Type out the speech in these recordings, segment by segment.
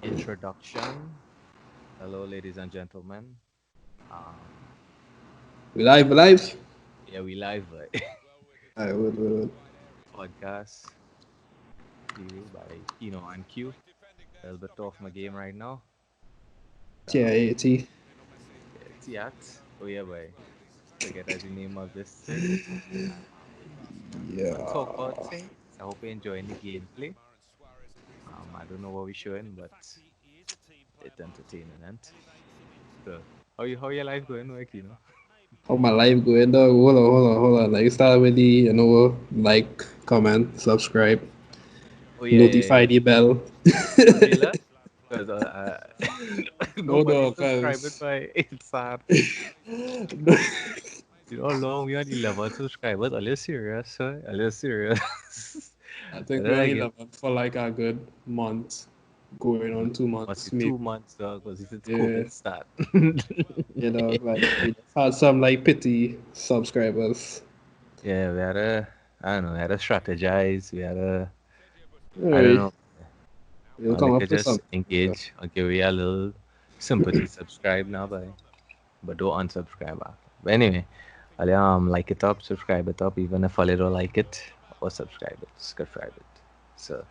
introduction. Hello, ladies and gentlemen. Um, We live. yeah, we live I would. podcast to you by Keeno and Q. A little bit off my game right now. Um, T. yeah, Tiat. Oh yeah, boy. Forget that's the name of this thing. We'll talk about Yeah. things. I hope you're enjoying the gameplay. I don't know what we're showing, but it's entertaining, and so how your life going, like How my life going, dog? Hold on. Like, start with the, like, comment, subscribe, Oh yeah, yeah, notify yeah. the bell. Really? Because No, nobody's no, subscribing cause by it's sad. You know how long we on 11 subscribers? Are you serious, sir? Are you serious? I And think then we're I on get 11 for like a good month, going on two must months, be maybe. 2 months, dog, because since Yeah, COVID start. like we just had some like pity subscribers. Yeah, we had to, I don't know, we had to strategize. We had to, I don't Anyway, know, we'll or come like up with just something. engage, okay, we a little sympathy subscribe now, but don't unsubscribe after. But anyway, I'll like it up, subscribe it up, even if I don't like it, or subscribe it. So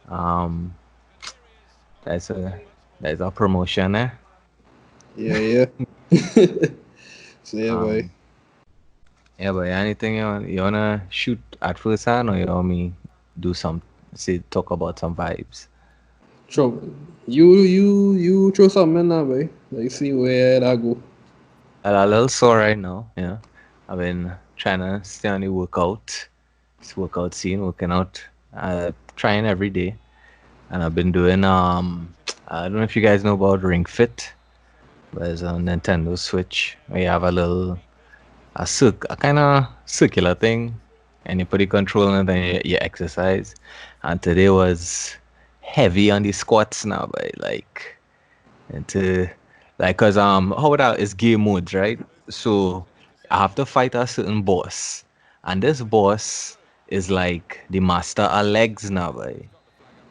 um that's a promotion eh? Yeah. So yeah, boy. Um yeah, but anything you wanna shoot at first hand, or you want me do some say talk about some vibes? Throw you throw something in there, boy. Like see where that go. A little sore right now, I've been trying to stay on the workout. This workout scene, working out, trying every day. And I've been doing I don't know if you guys know about Ring Fit, but it's a Nintendo Switch where you have a kind of circular thing, and you put the control in it and you exercise. And today was heavy on the squats now, but into cause how about it's game modes, right? So I have to fight a certain boss, and this boss is like the master of legs now, boy.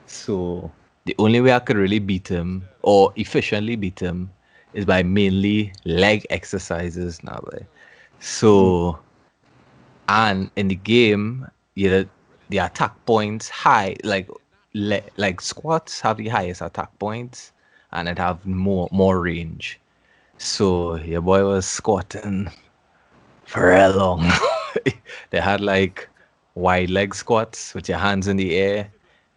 So the only way I could really beat him or efficiently beat him is by mainly leg exercises now. Boy. So and in the game, the attack points high, like squats have the highest attack points, and it have more range. So your boy was squatting for a long. They had like wide leg squats with your hands in the air.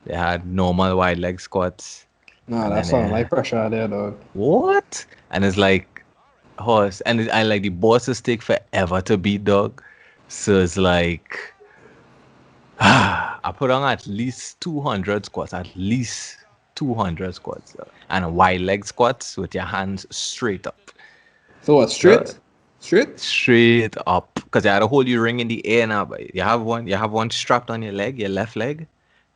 They had normal wide leg squats, Nah, and that then sound like pressure there, dog. what? And it's like horse, and I like the bosses take forever to beat, dog. So it's like I put on at least 200 squats, at least 200 squats, and wide leg squats with your hands straight up. So what? So Straight? straight up, because you had to hold your ring in the air now. But you have one strapped on your leg, your left leg,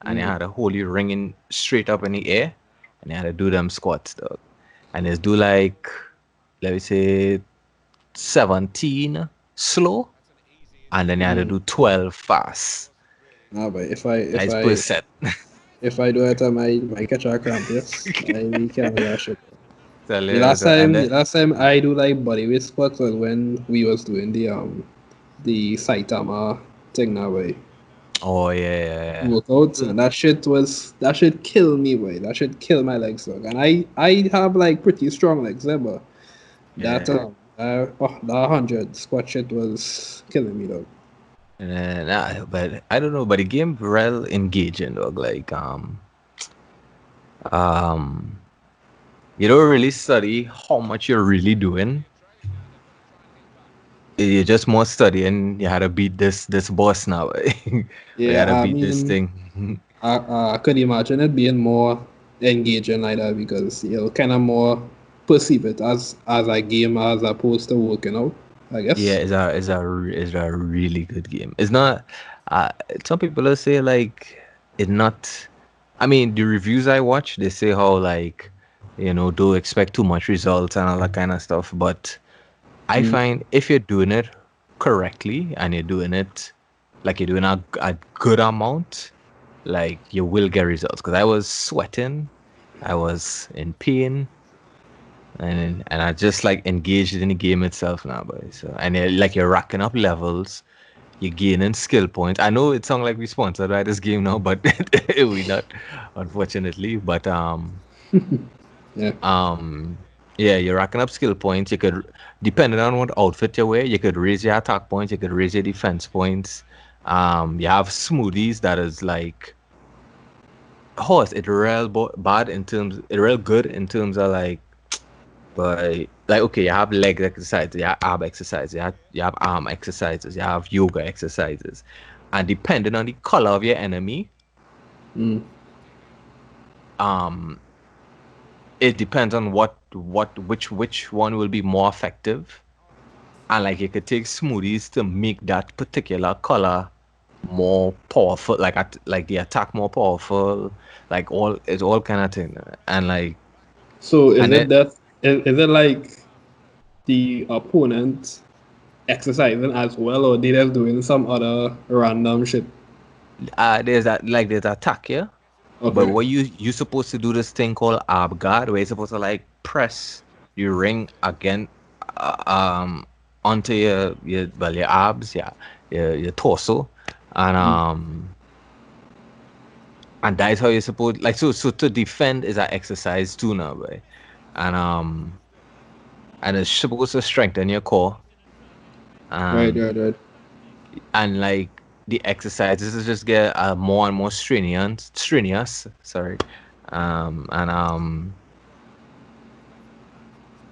and you had to hold your ring in straight up in the air, and you had to do them squats, dog. And it's do like, let me say, 17 slow, and then you had to do 12 fast. Nah, but That is per set. if I do it, I might catch a cramp. Yes, I can't do that shit. Tell you, so, and The then, last time I do like body weight squats was when we was doing the Saitama thing now, way oh yeah. workouts, So, and that shit kill me, boy. That shit kill my legs, dog. And I have like pretty strong legs, there, but that yeah. that 100 squat shit was killing me, dog. Nah, but I don't know, but the game real engaging, dog. Um, you don't really study how much you're really doing. You just more studying. You had to beat this boss now. Or you Yeah, had to I beat this mean, thing. I could imagine it being more engaging like that because you'll kind of more perceive it as a game as opposed to working out, I Yeah, guess. it's a really good game. It's not. Uh, some people will say like it's not. I mean, the reviews I watch, they say how like don't expect too much results and all that kind of stuff. But I find if you're doing it correctly and you're doing it like you're doing a good amount, like you will get results. Because I was sweating I was in pain, and I just like engaged in the game itself now, boy. So and like you're racking up levels, you're gaining skill points. I know it sounds like we sponsored by this game now, but we not, unfortunately. But Yeah. um, yeah, you're racking up skill points. You could, depending on what outfit you wear, you could raise your attack points. You could raise your defense points. You have smoothies that is like horse. It real bad in terms. It real good in terms of like okay, you have leg exercises, you have ab exercises, you have arm exercises, you have yoga exercises, and depending on the color of your enemy, Mm. um, it depends on which one will be more effective. And like you could take smoothies to make that particular color more powerful, like the attack more powerful, like all it's all kind of thing, and like So is and then it that is it like the opponent exercising as well, or they just doing some other random shit? there's attack, yeah. But Okay. what you supposed to do this thing called ab guard, where you're supposed to like press your ring again, uh, um, onto your abs, yeah, your torso, and Mm. um, and that is how you're supposed like so to defend is an exercise too now, boy, and and it's supposed to strengthen your core, Right, um, right, right. and like the exercises just get more and more strenuous, sorry, and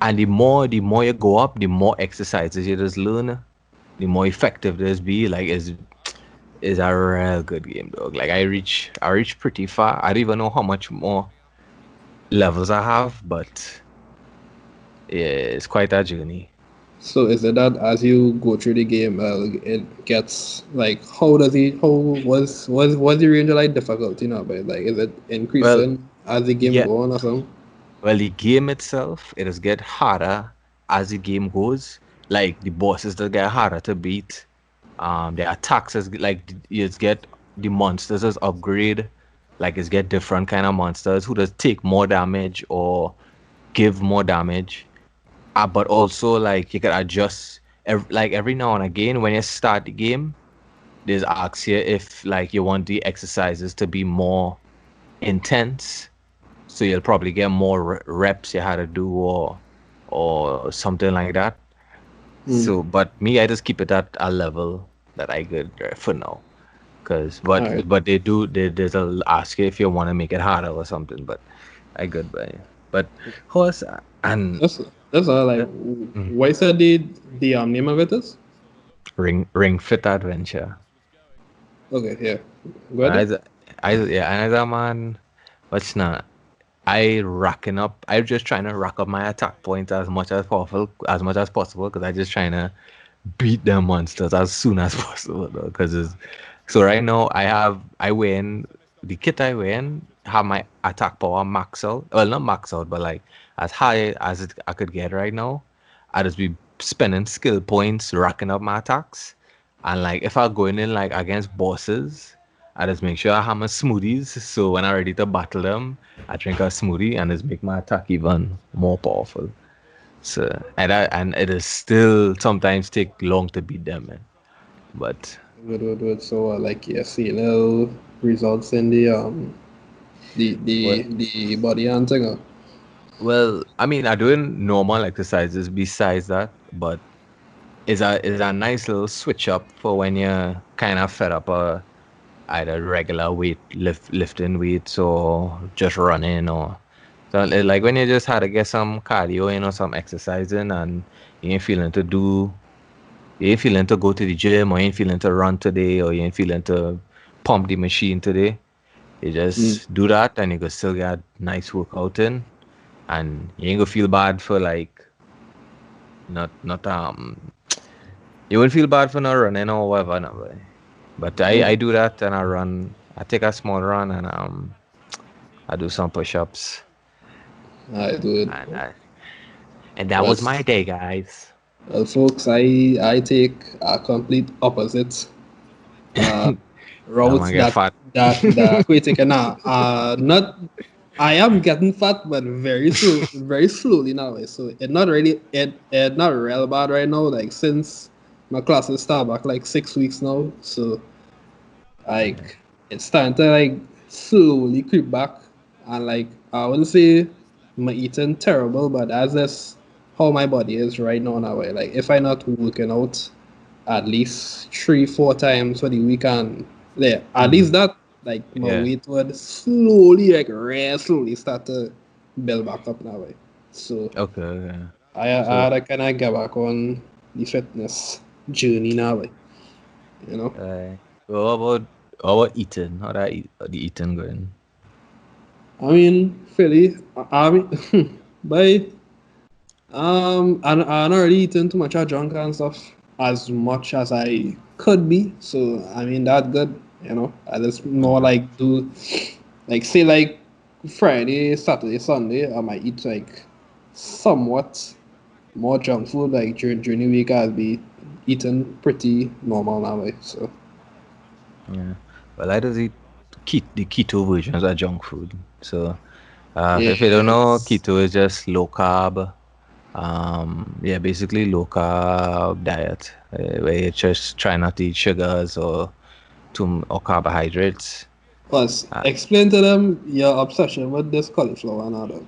and the more you go up, the more exercises you just learn, the more effective this be. Like is a real good game, dog. Like I reach pretty far. I don't even know how much more levels I have, but yeah, it's quite a journey. So is it that as you go through the game, it gets like how does he how what's the range of like difficulty now? But like is it Well, increasing as the game yeah. go on or something? Well, the game itself, it does get harder as the game goes. Like the bosses that get harder to beat. The attacks is like you get the monsters as upgrade. Like it's get different kind of monsters who does take more damage or give more damage. But also like you can adjust like every now and again when you start the game, there's asks you if like you want the exercises to be more intense, so you'll probably get more reps you had to do or something like that. Mm. So, but me, I just keep it at a level that I good for now. Cause, All right. but there's a ask you if you want to make it harder or something. But I good by. But horse and That's that's all. Like, uh, mm, what said the name of it is? ring fit adventure. Okay, yeah. Go And ahead. yeah, and as a man, what's not? I racking up. I'm just trying to rack up my attack points as much as possible, because I just trying to beat them monsters as soon as possible. Because it's so right now I win the kit I win have my attack power max out. Well, not max out, but like as high as I could get right now. I just be spending skill points racking up my attacks, and like if I going in like against bosses, I just make sure I have my smoothies. So when I'm ready to battle them, I drink a smoothie and just make my attack even more powerful. So and it is still sometimes take long to beat them, man. But Good, good, good. So like you see little results in well, the body and thing. I mean, I'm doing normal exercises besides that, but it's a nice little switch up for when you're kind of fed up either regular lifting weights or just running or so like when you just had to get some cardio in or some exercising and you ain't feeling to do you ain't feeling to go to the gym or you ain't feeling to run today or you ain't feeling to pump the machine today. You Mm. just do that and you can still get nice workout in and you ain't gonna feel bad for like not you won't feel bad for not running or whatever no, but I Okay. do that and I take a small run and I do some push-ups I do it. and and that Well, was my day, guys. folks, I take a complete opposite uh, I'm route gonna get fat. that we taken now. Not. I am getting fat, but very slowly now. So it not real bad right now. Like since my classes start back like 6 weeks now, so Yeah. like it's starting to like slowly creep back, and like I wouldn't say my eating terrible, but as that's how my body is right now. Now, like if I not working out at least 3 4 times for the weekend. Yeah, at least Mm. that like my Yeah. weight would slowly like real slowly start to build back up now. So Okay. Okay. I So, had to kind of get back on the fitness journey now. You know, well, how about eating? How that the eating going? I mean, Philly, I mean, by I'm not really eating too much of junk and stuff as much as I could be. So I mean that good, you know. I just more Mm. like do like say like Friday, Saturday, Sunday, I might eat like somewhat more junk food. Like during the week I'll be eating pretty normal now. Like, so Yeah. Well, I just eat the keto versions of junk food. So, yeah, if you don't know, keto is just low carb. Yeah, basically low carb diet, where you just try not to eat sugars or carbohydrates. plus Uh, explain to them your obsession with this cauliflower and all that.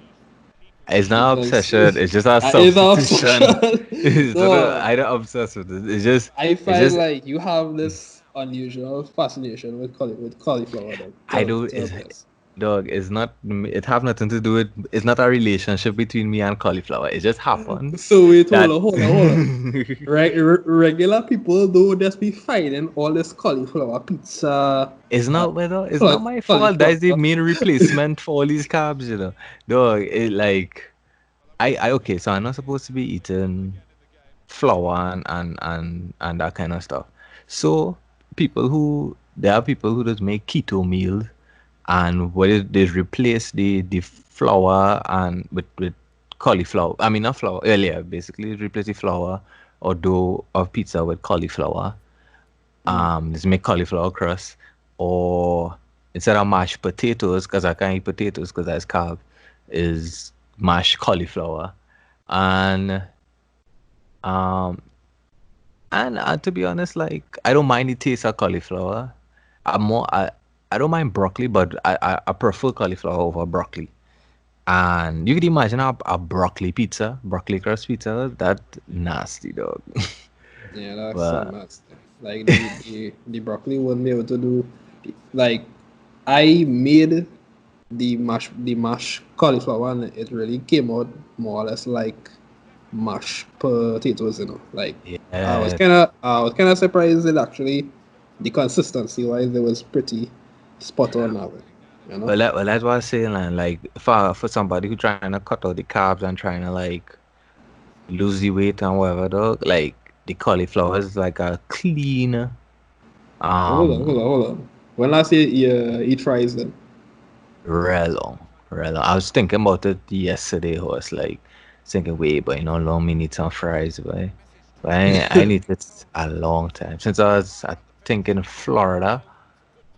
it's not Because obsession. It's just a it's an substitution. obsession. It's not No, I don't obsess with it. It's just I it's find just like you have this unusual fascination with cauliflower. Dog. I do Tell is me this. dog. It's not. It have nothing to do with. It's not a relationship between me and cauliflower. It just happened So wait, that hold on. Regular people don't just be fighting all this cauliflower pizza, it's uh, not whether it's not my fault. cauliflower. That's the main replacement for all these carbs. Dog. It like I okay. So I'm not supposed to be eating flour and that kind of stuff. So there are people who just make keto meals and what they replace the flour and with cauliflower. I mean not flour earlier. Basically replace the flour or dough of pizza with cauliflower. Just make cauliflower crust, or instead of mashed potatoes, because I can't eat potatoes because that's carb, is mashed cauliflower, and um and to be honest, like I don't mind the taste of cauliflower. I don't mind broccoli, but I prefer cauliflower over broccoli. And you could imagine a broccoli pizza, broccoli crust pizza, that nasty dog. Yeah, that's so But nasty. Like the broccoli wouldn't be able to do. Like I made the mashed cauliflower and it really came out more or less like mashed potatoes. You know, like yeah, I was kind of surprised that actually the consistency wise it was pretty spot on now. You know. well that's what I was saying, like for somebody who trying to cut out the carbs and trying to like lose the weight and whatever, dog, like the cauliflower is like a clean um Hold on. When last you eat fries then? relong. Relong. I was thinking about it yesterday. I was like thinking, wait, but long me need some fries, but I need it a long time since I think in Florida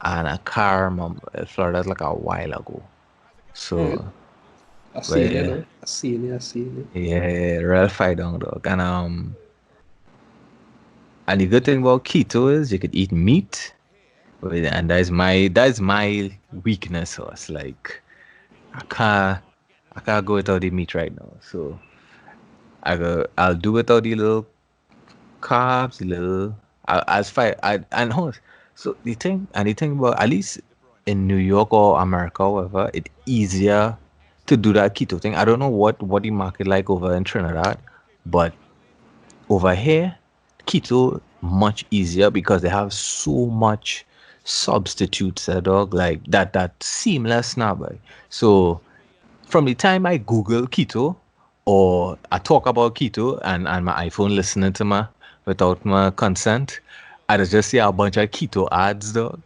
and a car, Florida's like a while ago. Alright. So, I seen but it yeah, though. I seen it. I seen it. yeah, real fight down dog. And the good thing about keto is you could eat meat, and that's my weakness. So it's like I can't I can't go without the meat right now. So I'll do without the little carbs, the little as far and how so the thing about at least in New York or America or whatever, it's easier to do that keto thing. I don't know what the market like over in Trinidad, but over here, keto much easier because they have so much substitutes, dog, like that seamless now, boy. So from the time I Google keto or I talk about keto and my iPhone listening to my without my consent, I just see a bunch of keto ads, dog.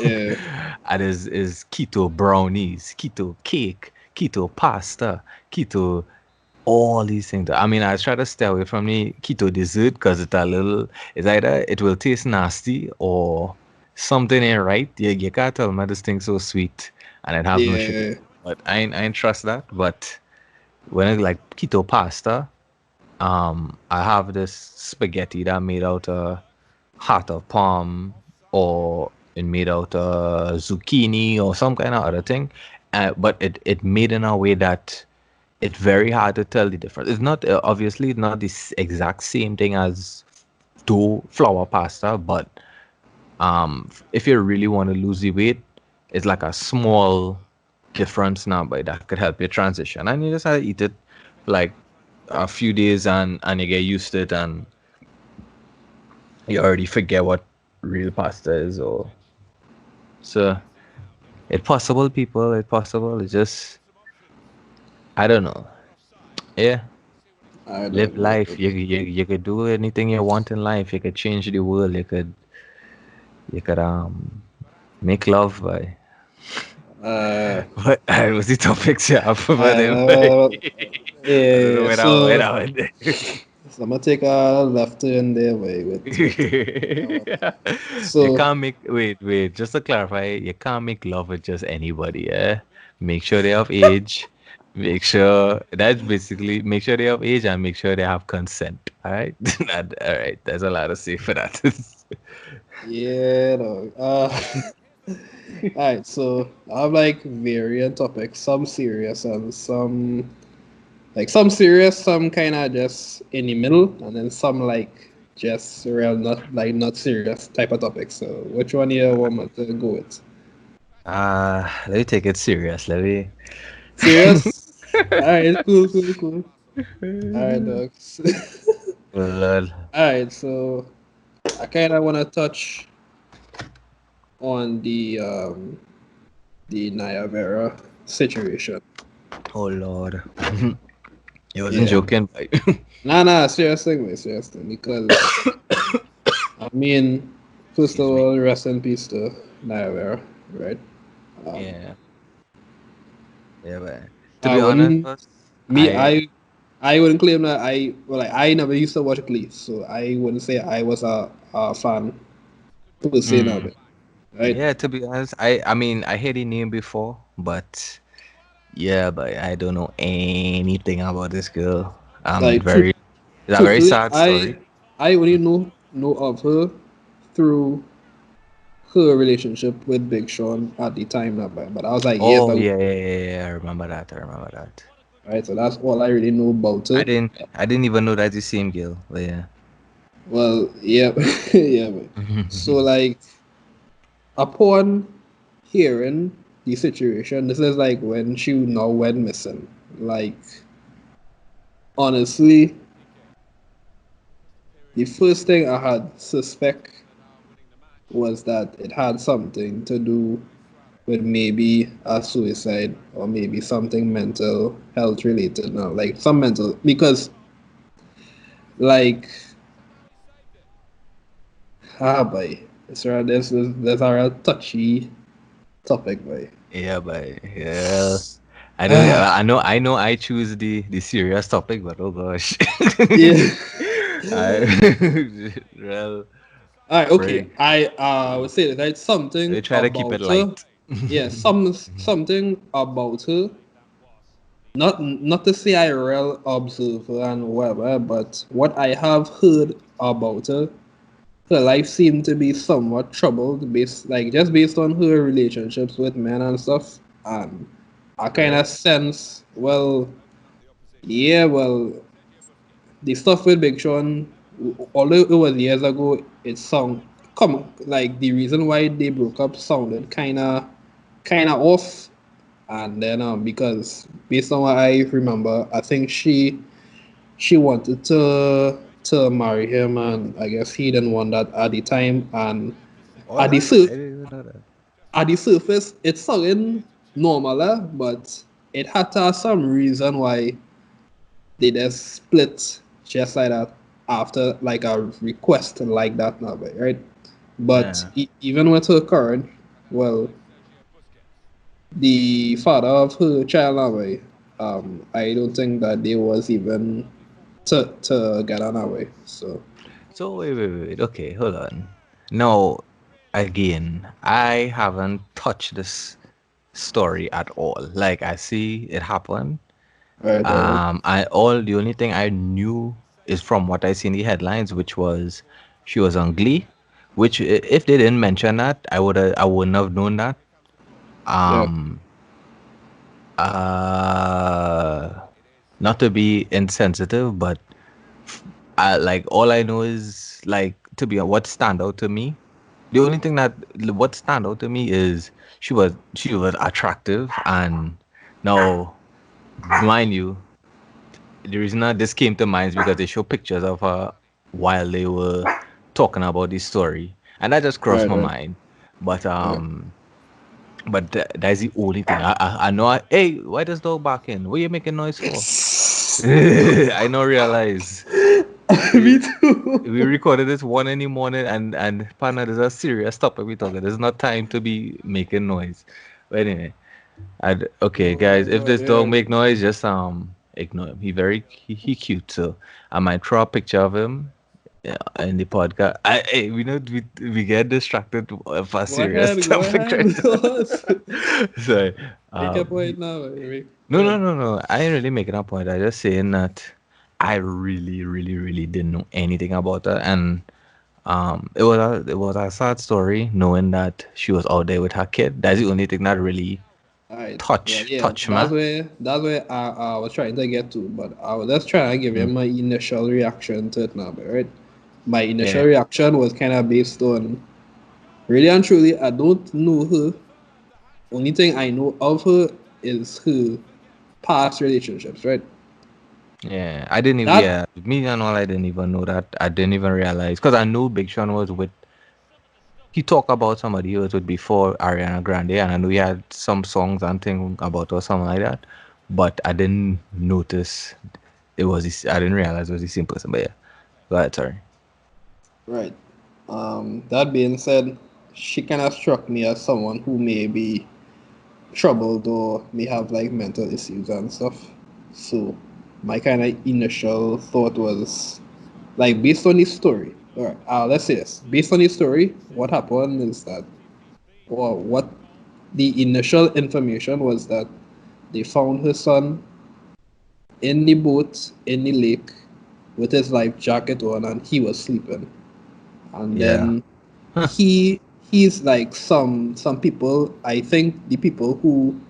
Yeah. And is keto brownies, keto cake, keto pasta, keto all these things. I mean, I try to stay away from the keto dessert because it's either it will taste nasty or something ain't right. You can't tell me this thing so sweet and it have no Yeah. sugar. but I ain't trust that. But when I like keto pasta, I have this spaghetti that made out of heart of palm or it made out of zucchini or some kind of other thing. But it made in a way that it's very hard to tell the difference. It's not obviously it's not the exact same thing as dough flour pasta, but if you really want to lose the weight, it's like a small difference now, but that could help you transition. And you just have to eat it for like a few days and you get used to it and you already forget what real pasta is or so it's possible people, it's possible. It's just I don't know. Yeah. I Live don't life. know. You could do anything you want in life. You could change the world. You could make love by Uh, what was the topics you have for I them? I don't know yeah. where that So, went. so I'm gonna take a left turn there with that one. You So can't make wait, just to clarify, you can't make love with just anybody, eh? Make sure they have age. Make sure that's basically make sure they have age and make sure they have consent. All right, all right. There's a lot to say for that. yeah, no. All right. So I have like variant topics, some serious and some serious, some kind of just in the middle, and then some like just real not serious type of topics. So which one you want me to go with? Let me take it serious. Let me. Serious? All right. Cool. Cool. Cool. All right, dogs. Well, All right. So I kind of want to touch on the Niagara situation. oh Lord, you wasn't Yeah. joking. Nah, serious thing, mate, serious thing. Because I mean, first of Excuse me. all, rest in peace to Niagara, right? Um, Yeah, yeah, but to I be honest, wouldn't boss, me I I wouldn't claim that I never used to watch Glee, so I wouldn't say I was a fan per se now, mm, right? yeah, to be honest, I mean I heard the name before, but yeah, but I don't know anything about this girl. Like Very it's a very truthfully, sad story. I only know of her through her relationship with Big Sean at the time, not bad. But I was like years Oh ago, yeah, yeah, yeah, yeah, I remember that. I remember that. right? So that's all I really know about her. I didn't even know that's the same girl. But yeah. Well, yeah, yeah. Man. So like upon hearing the situation, this is like when she now went missing. Like honestly, the first thing I had suspect was that it had something to do with maybe a suicide or maybe something mental health related now, like some mental because like boy, there's a real touchy topic boy. Yeah, but yeah. I don't. I know. I choose the serious topic, but oh gosh, Yeah. I well All right, okay. pray. I would say that it's They something try to keep it about her. light. Yeah, something about her. Not to say I real observe her and whatever, but what I have heard about her, her life seemed to be somewhat troubled, based on her relationships with men and stuff. And I kind Really? of sense, well, yeah, well, the stuff with Big Sean, although it was years ago, it sound come like the reason why they broke up sounded kind of off, and then because based on what I remember, I think she wanted to marry him, and I guess he didn't want that at the time, and at the What? I sur- didn't even know that. at the surface it sounded normal, but it had to have some reason why they just split just like that after like a request like that now, right? But Yeah. even with her current, well, the father of her child now, I don't think that they was even to get on away. So So wait. Okay, hold on. No, again, I haven't touched this story at all. Like I see it happen. Right, right. The only thing I knew is from what I see in the headlines, which was she was on Glee. Which if they didn't mention that, I wouldn't have known that. Yeah. Um, uh, Not to be insensitive, but like all I know is like to be what stand out to me. The only thing that what stand out to me is she was attractive, and now mind you, the reason that this came to mind is because they show pictures of her while they were talking about the story, and that just crossed Right, my right. mind. But Yeah. that's the only thing I know. Hey, why does dog barking? What are you making noise for? I don't realize. Me We too. we recorded this 1 in the morning, and partner, there's a serious topic we talking. There's not time to be making noise. But anyway, okay, Oh my guys, if god, this dog yeah. make noise, just ignore him. He cute, so I might throw a picture of him, yeah, in the podcast. Hey, we get distracted for a Go serious ahead, go topic ahead. right now. So Make a um point now, Rick. Go no, no, ahead. no, no. I ain't really making a point. I just saying that I really, really, really didn't know anything about her, and it was a sad story knowing that she was out there with her kid. That's the only thing that really Alright. Well, touch yeah, touch me. that's where I was trying to get to, but I was just trying to give you Mm. my initial reaction to it now, right? My initial Yeah, reaction was kind of based on really and truly, I don't know her. Only thing I know of her is her past relationships, right? yeah. I didn't even. That Yeah, me and all. I didn't even know that. I didn't even realize because I knew Big Sean was with. He talked about somebody he was with before Ariana Grande, and I knew he had some songs and thing about or something like that. But I didn't notice I didn't realize it was the same person. But yeah, go ahead. Sorry. right. That being said, she kind of struck me as someone who may be troubled or may have like mental issues and stuff. So my kind of initial thought was like based on this story. All right, let's say this. Based on this story, what happened is that, or what the initial information was that they found her son in the boat in the lake with his life jacket on, and he was sleeping. And Yeah. then he's like some people. I think the people who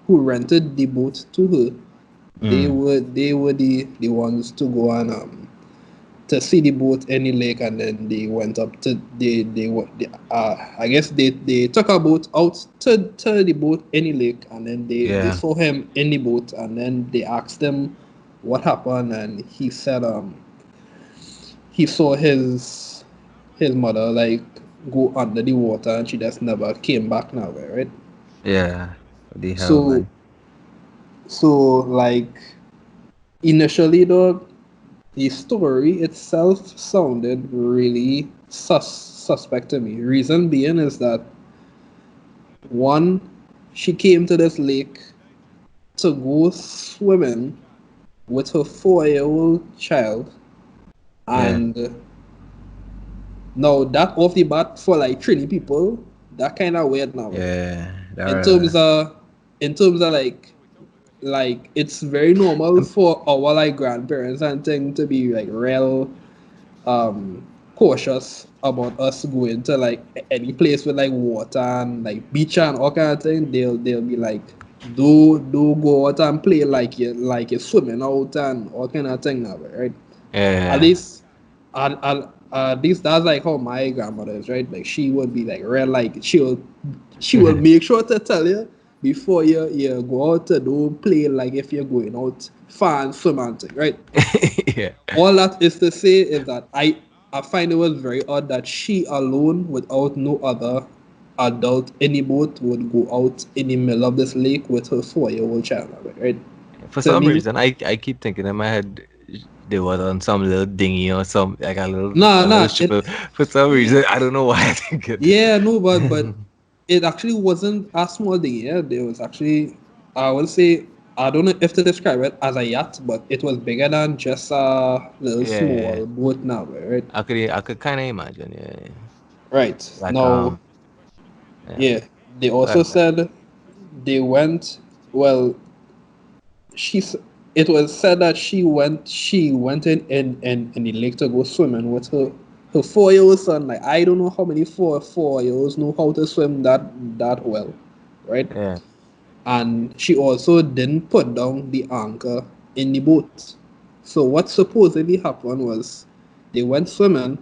rented the boat to her, Mm. they were the ones to go and to see the boat in the lake, and then they went up to I guess they took a boat out to the boat in the lake, and then they Yeah. saw him in the boat, and then they asked him what happened, and he said he saw his mother like go under the water, and she just never came back now, right? Yeah. What the hell, So man? like initially though, the story itself sounded really suspect to me. Reason being is that one, she came to this lake to go swimming with her 4-year-old child, Yeah. and now that off the bat for like Trini people, that kind of weird now. Yeah. In That, terms of like it's very normal um, for our like grandparents and thing to be like real um cautious about us going to like any place with like water and like beach and all kind of thing. They'll be like do go out and play like you're swimming out and all kind of thing now, right? At yeah. least at least that's like how my grandmother is, right? Like she would be like real like she will make sure to tell you before you go out to do play like if you're going out far and swim and thing, right? Yeah. All that is to say is that I find it was very odd that she alone, without no other adult in the boat, would go out in the middle of this lake with her 4-year-old child, right? For To some me, reason, I keep thinking in my head they was on some little dinghy or some like nah, a little nah, ship. For some reason, I don't know why I think it. yeah, no, but it actually wasn't a small thing. Yeah, there was actually, I will say, I don't know if to describe it as a yacht, but it was bigger than just a little Yeah. small boat now, right? I could kind of imagine. Yeah. Right Like now, yeah. yeah. They also Well, said they went. Well, she. It was said that she went in the lake to go swimming with her 4 year old son. Like I don't know how many four year olds know how to swim that well, right? yeah. And she also didn't put down the anchor in the boat. So what supposedly happened was they went swimming,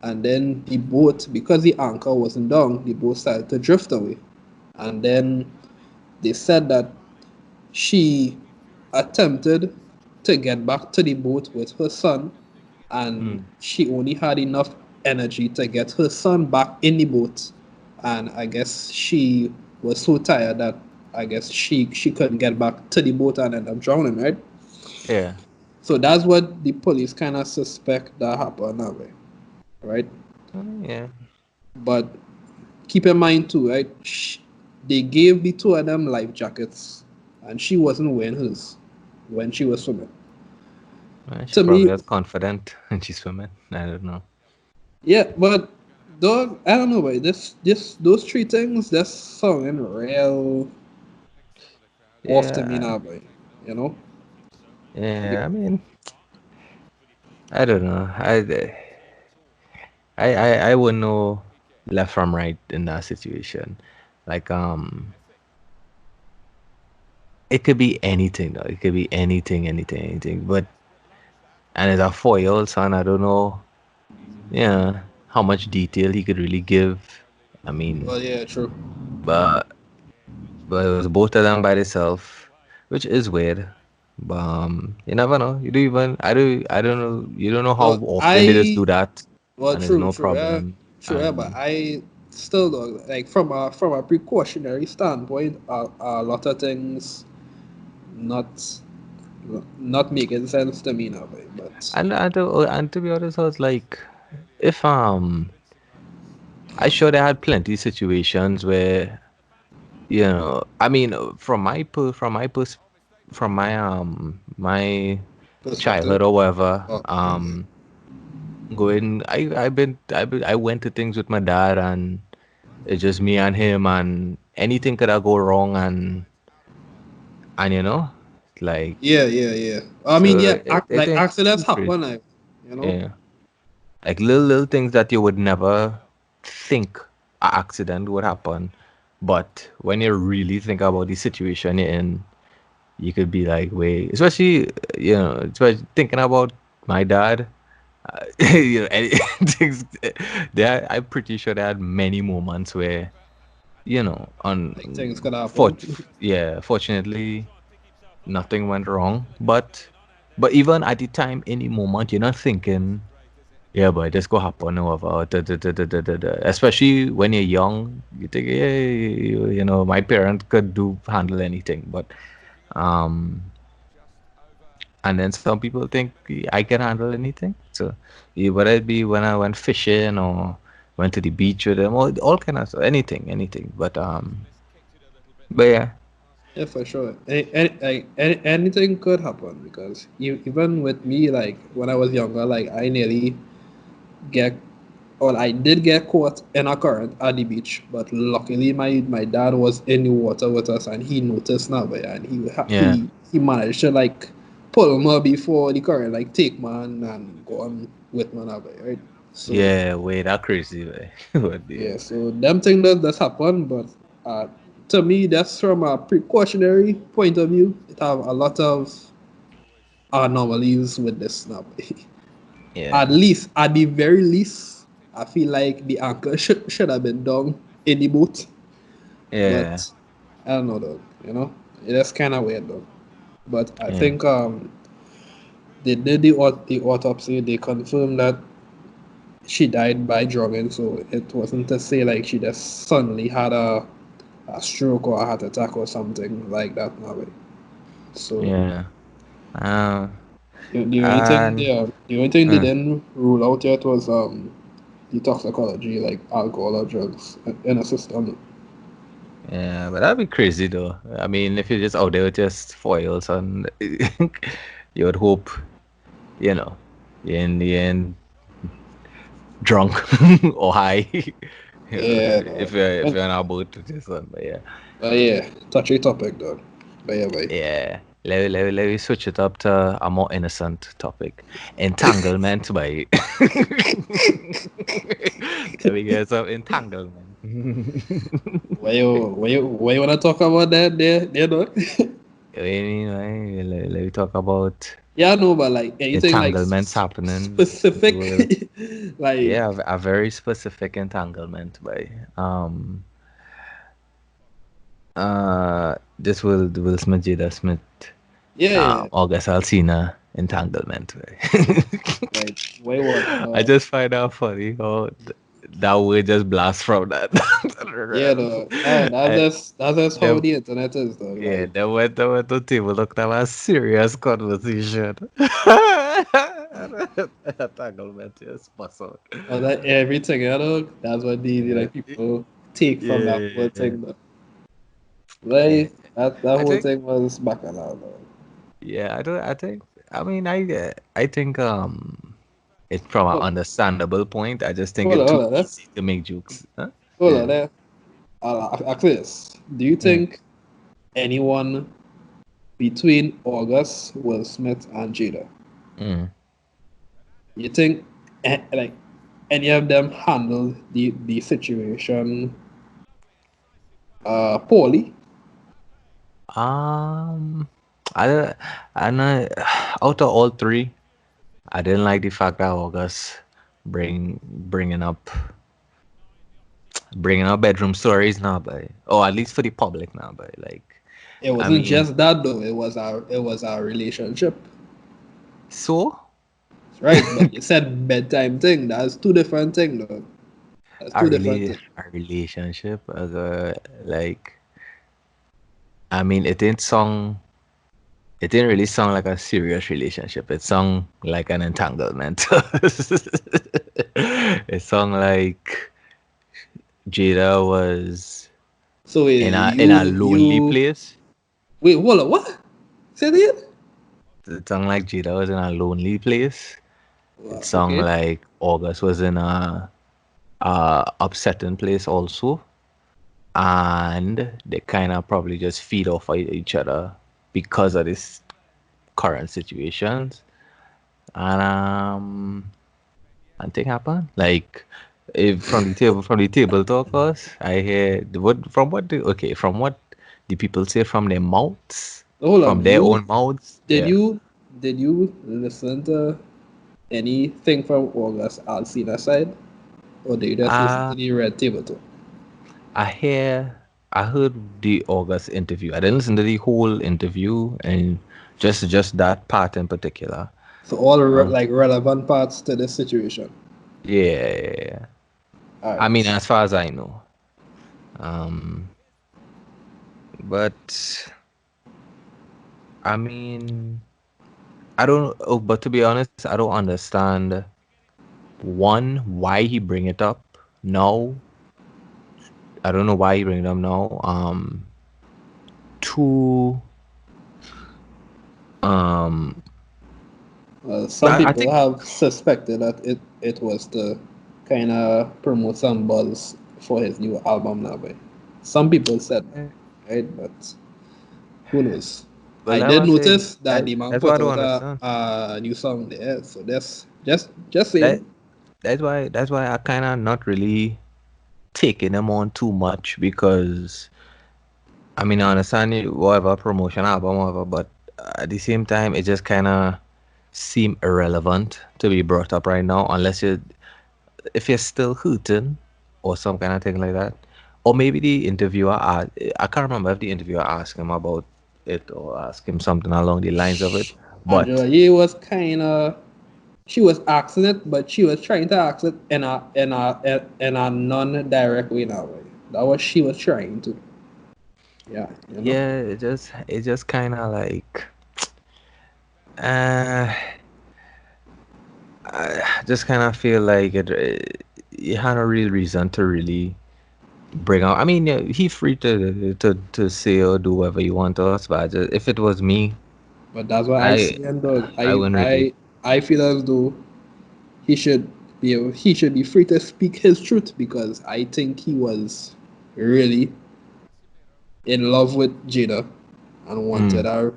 and then the boat, because the anchor wasn't down, the boat started to drift away. And then they said that she attempted to get back to the boat with her son, and Mm, she only had enough energy to get her son back in the boat. And I guess she was so tired that I guess she couldn't get back to the boat and ended up drowning, right? yeah. So that's what the police kind of suspect that happened that way, right? Yeah. But keep in mind too, right? They gave the two of them life jackets, and she wasn't wearing hers when she was swimming. She To probably me, was confident and she's swimming. I don't know. yeah, but dog, I don't know, but those three things that's sounding real off to me Yeah. now, boy. You know? Yeah. I mean, I don't know. I wouldn't know left from right in that situation. Like it could be anything though. It could be anything, anything, anything. But and as a 4 year old son, I don't know, yeah, how much detail he could really give. I mean, Well, yeah, true. but but it was both of them by themselves, which is weird. But you never know. You don't even I don't know. You don't know how Well, often they just do that, well, and there's true, no true, yeah, problem. true, yeah, but And I still don't like from a precautionary standpoint, a lot of things not not making sense to me now, boy. But and to be honest, I was like, if I sure they had plenty situations where I mean, from my perspective, childhood or whatever, oh, going I went to things with my dad, and it's just me and him, and anything could have go wrong, and like, yeah, yeah, yeah. I mean, so yeah, it like ain't accidents too happen, crazy. like you know. Yeah, like little things that you would never think a accident would happen, but when you really think about the situation you're in, you could be like, wait, especially, especially thinking about my dad. And things, I'm pretty sure they had many moments where, Like things could fort, happen. yeah, fortunately, nothing went wrong. But even at the time, any moment, you're not thinking, yeah, but this could happen or whatever. Especially when you're young, you think, yeah, my parent could do handle anything, but um and then some people think I can handle anything. So whether it be when I went fishing or went to the beach with them, all kind of stuff, anything. But yeah, Yeah, for sure. Anything could happen because even with me, like when I was younger, like I nearly get, or I did get caught in a current at the beach, but luckily my dad was in the water with us and he noticed now, and yeah, he managed to like pull me before the current like take man and go on with man, right? So yeah. Wait, that crazy way. But yeah, yeah, so them thing that's happened, but uh, to me, that's from a precautionary point of view. It have a lot of anomalies with this now. At yeah, least, at the very least, I feel like the anchor should have been down in the boat. yeah, But I don't know though, that's kind of weird though. But I yeah, think they did the autopsy. They confirmed that she died by drowning, so it wasn't to say like she just suddenly had a stroke or a heart attack or something like that. No way. So yeah. Um, and the only thing they uh, didn't rule out yet was the toxicology, like alcohol or drugs in a system. yeah, but that'd be crazy though. I mean, if you're just out there with just foils, and you would hope, you know, you're in the end drunk or high. Yeah, if dog. you're on a boat with your son, but yeah. But yeah, touchy topic, dog. But yeah, boy. Yeah. Let me switch it up to a more innocent topic. Entanglement by let me get some entanglement. Why you wanna talk about that there, dog? I mean, let me talk about Yeah, I know, but like anything like entanglements happening in the specific, world. like Yeah, a very specific entanglement by this Will Smith, Jada Smith, yeah, yeah. August Alsina entanglement. Right? Like why what? I just find out funny how that word just blast from that. Yeah, dog. No, I, that's just how them, the internet is, dog. yeah, Like they went to table looked at a serious conversation. Entanglement, yes, pass on. oh, that everything, yeah, dog. That's what the Yeah, like people take from that whole yeah, thing, dog. yeah. Like that I whole think, thing was bacchanal, dog. yeah, I think, I think, it's from an Hold, understandable point. I just think hold it's on, too hold on. That's easy to make jokes. Huh? hold on Yeah. there. Actually, this. Do you Mm, think anyone between August, Will Smith, and Jada, mm. you think like any of them handled the situation poorly? Um, I don't, I know, out of all three, I didn't like the fact that August bringing up bedroom stories now, but or at least for the public now, but like, It I wasn't mean, just that though. It was our relationship, so right? But you said bedtime thing. That's two different thing, though. That's two different things. a relationship, like, I mean, it didn't really sound like a serious relationship. It sounded like an entanglement. It sounded like Jada was So wait, in a you lonely you place. wait, hold on, what? Say it again? It sounded like Jada was in a lonely place. It sounded Okay. like August was in a upsetting place also, and they kind of probably just feed off of each other because of this current situations. And and thing happen. Like, if from the table talkers, I hear from what the people say from their mouths, Hold from on. their You own mouths. did Yeah. you did you listen to anything from August Alcina side? Or did you just listen Uh to the red table talk? I hear I heard the August interview. I didn't listen to the whole interview and just that part in particular. So all Um, like relevant parts to this situation. yeah. I mean, Alright. as far as I know. Um, but I mean, I don't. Oh, but to be honest, I don't understand. One, why he bring it up now? I don't know why he bring it up now. Two. Um, Some I people think. have suspected that it was to kind of promote some buzz for his new album now. But some people said that, right? But who knows? Well, I that's what did I'm saying. notice that the man That's what I put don't out understand. a new song there. So that's just That saying. that's why I kind of not really taking them on too much because I mean I understand it, whatever promotion album whatever, but at the same time it just kind of seem irrelevant to be brought up right now unless you if you're still hooting or some kind of thing like that, or maybe the interviewer I can't remember if the interviewer asked him about it or asked him something along the lines of it, Angela but Yee was kind of she was asking it, but she was trying to ask it in a non-direct way now. Way. That was she was trying to. Yeah, you know. yeah, it just kind of like uh I just kind of feel like it had no real reason to really bring out. I mean, yeah, he free to say or do whatever you want to us, but if it was me, But that's what I I see, and dog. I wouldn't really. I feel as though he should he should be free to speak his truth because I think he was really in love with Jada and wanted Mm.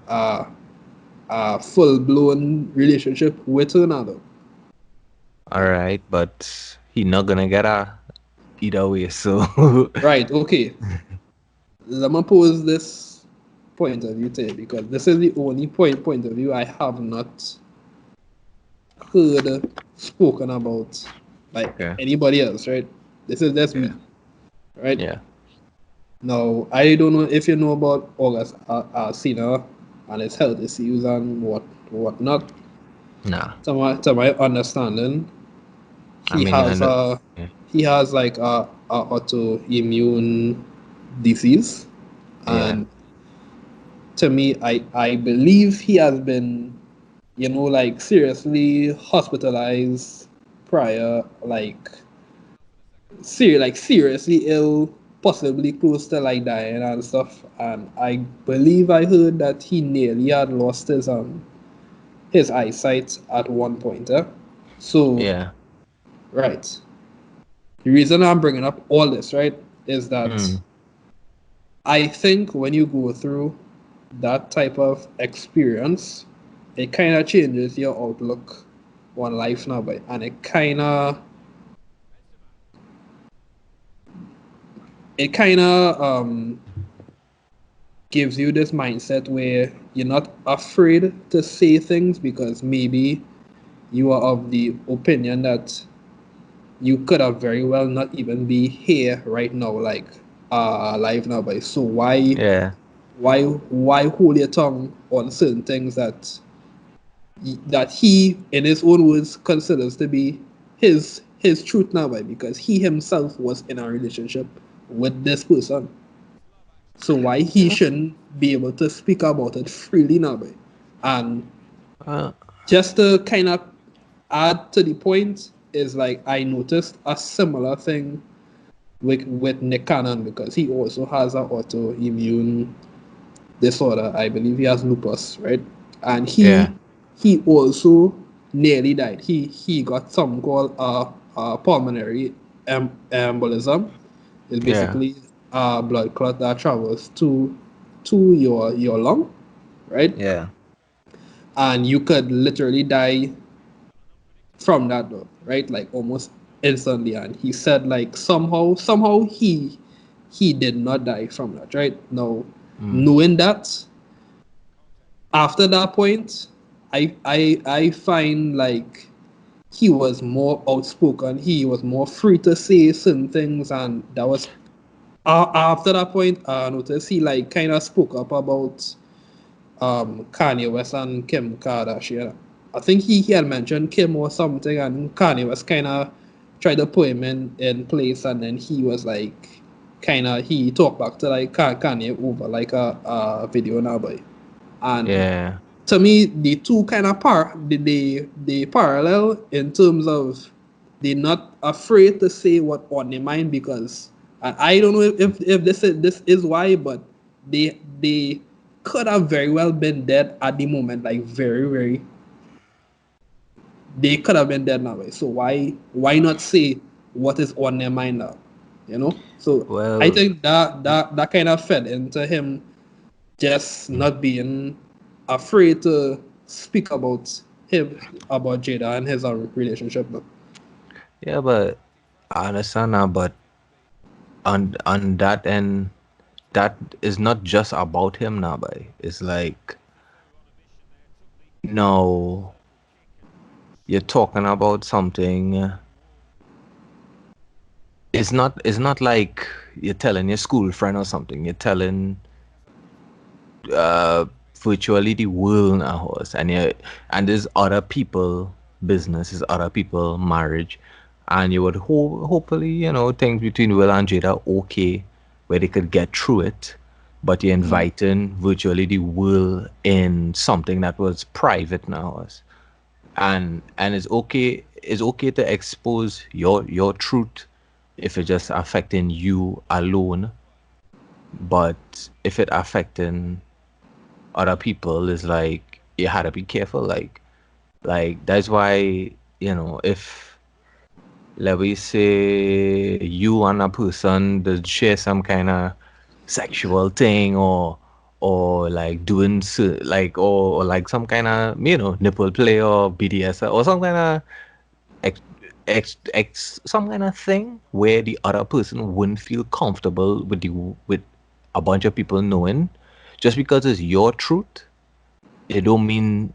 a full blown relationship with another. All right, but he not gonna get a either way. So Right, okay. Let me pose this point of view to you because this is the only point of view I have not heard spoken about by okay, anybody else, right? This is just yeah, me, right? yeah, Now, I don't know if you know about August Alsina and his health issues and whatnot. nah. To my understanding, I he mean, has a yeah, he has like a autoimmune disease, yeah, and to me, I believe he has been, like seriously hospitalized prior, like seriously ill, possibly close to like dying and stuff. And I believe I heard that he nearly had lost his eyesight at one point. So yeah. right, the reason I'm bringing up all this, right, is that Mm. I think when you go through that type of experience, it kind of changes your outlook on life now, but and it kind of gives you this mindset where you're not afraid to say things because maybe you are of the opinion that you could have very well not even be here right now, like alive now, but so Yeah, why hold your tongue on certain things that he, in his own words, considers to be his truth now, right? Because he himself was in a relationship with this person. So why he yeah. shouldn't be able to speak about it freely now, right? And Uh, just to kind of add to the point is like I noticed a similar thing with Nick Cannon because he also has an autoimmune disorder. I believe he has lupus, right? And yeah, he also nearly died. He got something called a pulmonary embolism. It's yeah, basically a blood clot that travels to your lung, right? yeah, And you could literally die from that though, right? Like almost instantly. And he said like somehow he did not die from that, right? Now mm, knowing that after that point, I find like he was more outspoken. He was more free to say certain things, and that was after that point. I noticed he like kind of spoke up about Kanye West and Kim Kardashian. I think he had mentioned Kim or something, and Kanye West kind of tried to put him in place, and then he was like he talked back to like Kanye over like a video now, boy. And yeah. to me, the two kind of they parallel in terms of they're not afraid to say what on their mind because and I don't know if this is why, but they could have very well been dead at the moment, like very they could have been dead now. So why not say what is on their mind now? So I Well, think that kind of fed into him just not being afraid to speak about Jada and his relationship. yeah, but I understand now. But on that end, that is not just about him now, but it's like no, you're talking about something. It's not like you're telling your school friend or something. You're telling uh virtually the world now, host, and there's other people business, is other people marriage, and you would hopefully things between Will and Jada okay, where they could get through it, but you're inviting virtually the world in something that was private now, host. And it's okay to expose your truth if it's just affecting you alone, but if it affecting other people, is like you had to be careful, like that's why, if let me say you and a person that share some kind of sexual thing, or like doing like, or like some kind of, nipple play or BDS or some kind of ex, some kind of thing where the other person wouldn't feel comfortable with with a bunch of people knowing, just because it's your truth, it don't mean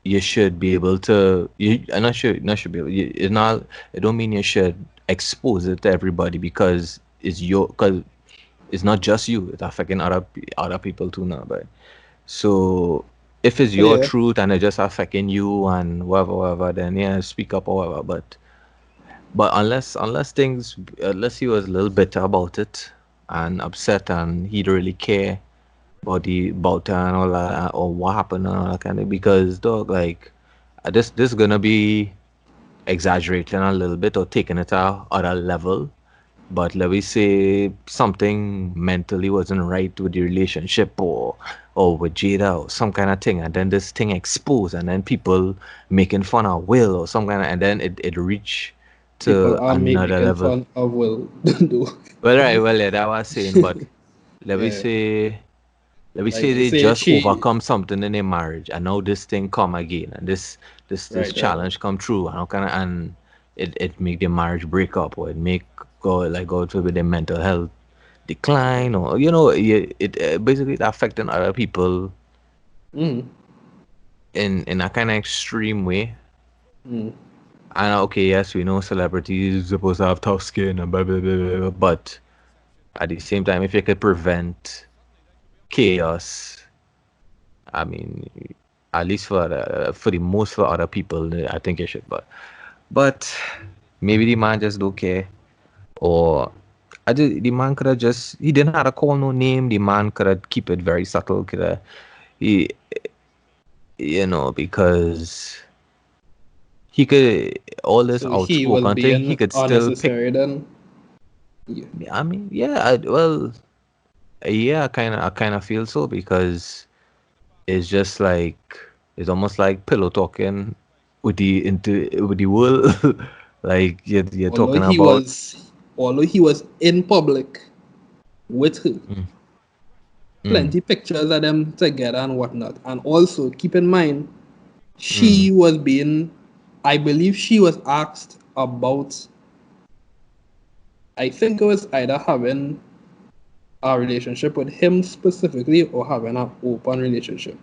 you should be able to. I'm not sure. Not should be able. It's not. It don't mean you should expose it to everybody because it's not just you. It's affecting other people too now. But so if it's your Yeah, truth and it's just affecting you and whatever, then yeah, speak up or whatever. But unless he was a little bitter about it and upset and he didn't really care about it and all that, or what happened and all that kind of, because dog, like, this is gonna be exaggerating a little bit or taking it to a other level. But let me say something mentally wasn't right with the relationship, or with Jada or some kind of thing, and then this thing exposed, and then people making fun of Will or some kind of, and then it reach people to are another making level. fun of Will. Do. Well, right, well, yeah, that was saying, but let me Yeah, say let me like say they they say just she. overcome something in their marriage, and now this thing come again, and this Right, right, right. challenge come true, and kind of, and it make their marriage break up, or it make go to with their mental health decline, or basically it affecting other people Mm, in a kind of extreme way. mm. And okay, yes, we know celebrities supposed to have tough skin and blah blah blah, blah, blah, but at the same time, if you could prevent chaos, I mean, at least for the most for other people, I think you should. But maybe the man just don't care, or the man could have just, he didn't have to call no name. The man could have keep it very subtle. Could have he because he could, all this So he was outspoken thing, he being could still pick. unnecessary then. Yeah. I mean, yeah, well, yeah, I kind of feel so, because it's just like, it's almost like pillow talking with the world. Like you're Although talking he about. was, although he was in public with her, Mm, mm, plenty pictures of them together and whatnot. And also keep in mind, mm. she was being, I believe she was asked about, I think it was either having a relationship with him specifically or having an open relationship,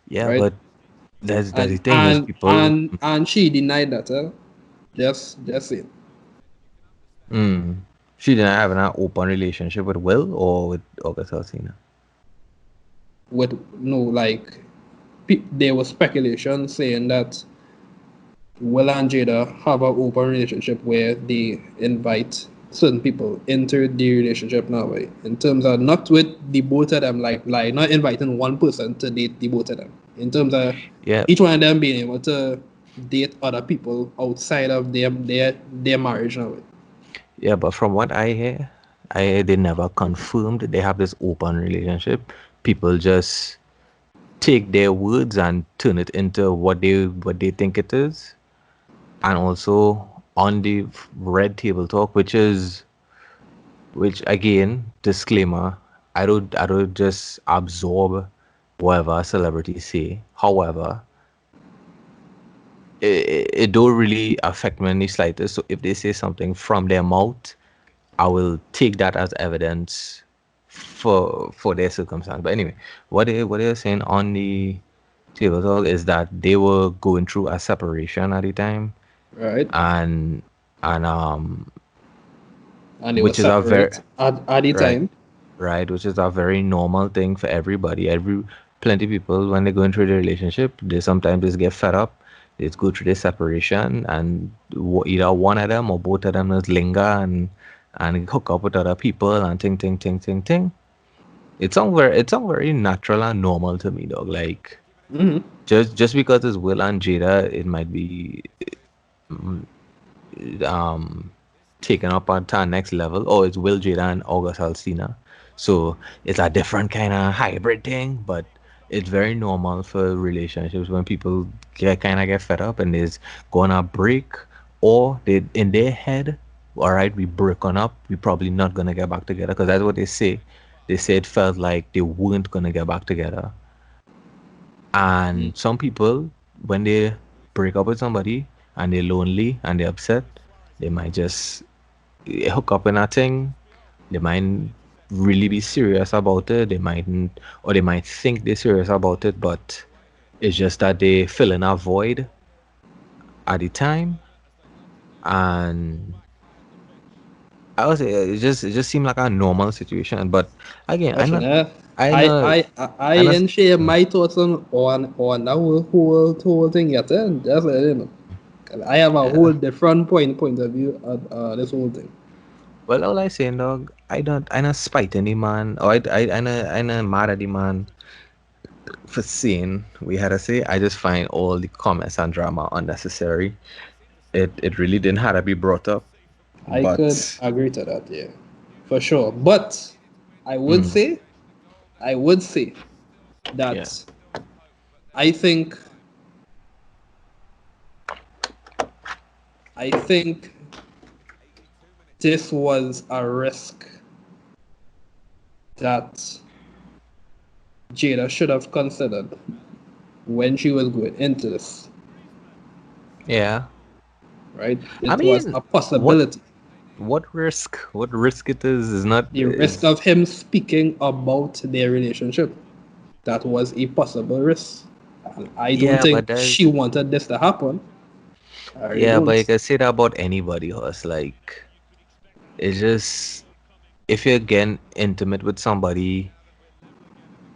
Yeah, right? but that's the And thing is and people. and and she denied that. Just saying. Mm, she didn't have an open relationship with Will or with August Alsina. With no like, there was speculation saying that Will and Jada have an open relationship where they invite certain people into the relationship now, right? In terms of not with the both of them, like not inviting one person to date the both of them. In terms of Yeah, each one of them being able to date other people outside of their marriage now. Right? yeah, but from what I hear, they never confirmed they have this open relationship. People just take their words and turn it into what they think it is. And also on the red table talk, which again, disclaimer, I don't just absorb whatever celebrities say. However, it don't really affect me in the slightest. So if they say something from their mouth, I will take that as evidence for their circumstance. But anyway, what they're saying on the table talk is that they were going through a separation at the time, Right? and and And they were which is a very, separate at the right, time. right, which is a very normal thing for everybody. Plenty of people, when they go into the relationship, they sometimes just get fed up. They just go through the separation, and either one of them or both of them just linger and hook up with other people and ting. It sounds very natural and normal to me, dog. Like, Mm-hmm. just because it's Will and Jada, it might be um taken up on to our next level. Oh, it's Will Jada and August Alsina. So it's a different kind of hybrid thing, but it's very normal for relationships when people get fed up and is go on a break, or they in their head, all right, we broken up, we probably not gonna get back together, because that's what they say. They say it felt like they weren't gonna get back together. And some people, when they break up with somebody and they're lonely and they're upset, they might just hook up in a thing. They might really be serious about it. They mightn't, or they might think they're serious about it, but it's just that they fill in a void at the time. And I would say it just seemed like a normal situation. But again, That's it. I know, I I know, ain't share my thoughts on that whole thing yet. That's it, you know. 'Cause I have a yeah. whole different point of view of this whole thing. Well, all I saying, dog, I not spite any man, or I not mad at the man for saying we had to say. I just find all the comments and drama unnecessary. It really didn't have to be brought up, I could but agree to that, yeah, for sure. But I would mm, say, I would say yeah, that I think, I think this was a risk that Jada should have considered when she was going into this, yeah. right? I It was mean, a what possibility. what risk it is not The risk is of him speaking about their relationship, that was a possible risk. And I don't yeah, think but there's she wanted this to happen. I really yeah, but you don't. can say that about anybody, Horse. Like it's just if you're getting intimate with somebody,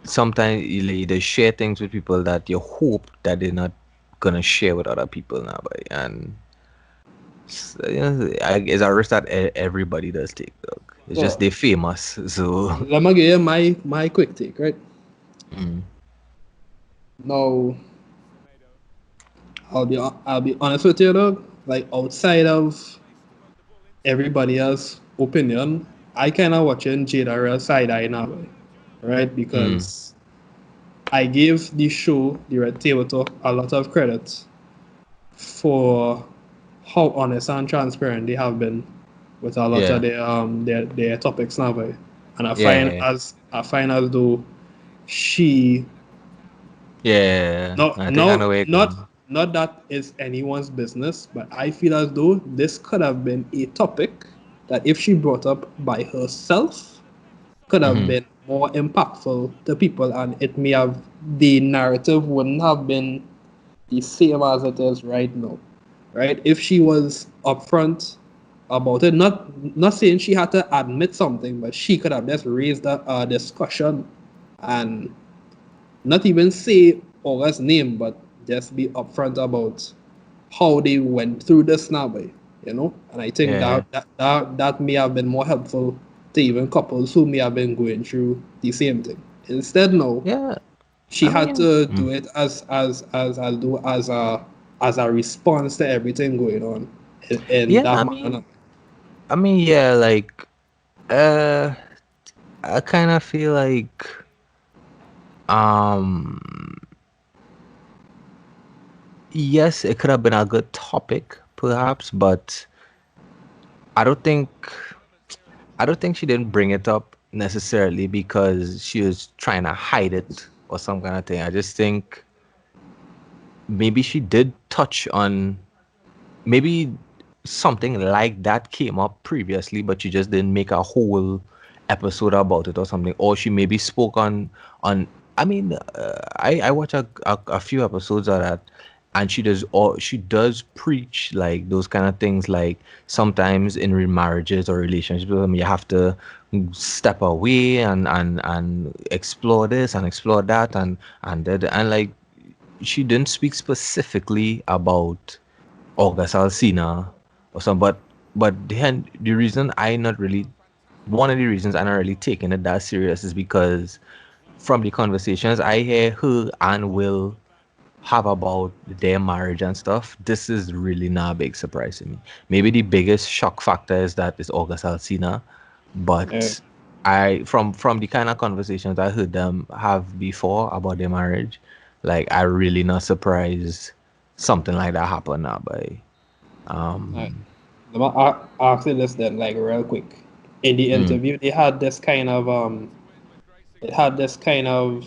sometimes you just share things with people that you hope that they're not gonna share with other people now, but and you know, it's a risk that everybody does take, dog. It's just So they're famous, so let me give you my quick take, right? mm, Now I'll be honest with you, dog. Like outside of everybody else's opinion, I kind of watching Jada side eye now, right? mm, Because I gave the show, the Red Table Talk, a lot of credit for how honest and transparent they have been with a lot of yeah, their topics now, boy. And yeah, I find as though she yeah. no I think I know no where you're not going. not that is anyone's business, but I feel as though this could have been a topic that if she brought up by herself could have Mm-hmm. been more impactful to people, and it may have the narrative wouldn't have been the same as it is right now, right? If she was upfront about it, not saying she had to admit something, but she could have just raised a discussion and not even say August's name, but just be upfront about how they went through this now, you know. And I think Yeah, that may have been more helpful to even couples who may have been going through the same thing. Instead, no, yeah. she I had mean, to do it as a response to everything going on in yeah. that manner. I mean, yeah. Like, uh, I kind of feel like, um, yes, it could have been a good topic, perhaps, but I don't think I don't think she didn't bring it up necessarily because she was trying to hide it or some kind of thing. I just think maybe she did touch on maybe something like that came up previously, but she just didn't make a whole episode about it or something. Or she maybe spoke on. I mean, I watch a few episodes of that, and she does preach like those kind of things. Like sometimes in marriages or relationships, you have to step away and explore this and explore that and like she didn't speak specifically about August Alsina or some, but then the reason I not really one of the reasons I'm not really taking it that serious is because from the conversations I hear her and Will have about their marriage and stuff, this is really not a big surprise to me. Maybe the biggest shock factor is that it's August Alsina, Yeah. but I from the kind of conversations I heard them have before about their marriage, like I really not surprised something like that happened now, by. Right. Um, Let me ask you this then, like real quick. In the mm, interview, they had this kind of it had this kind of,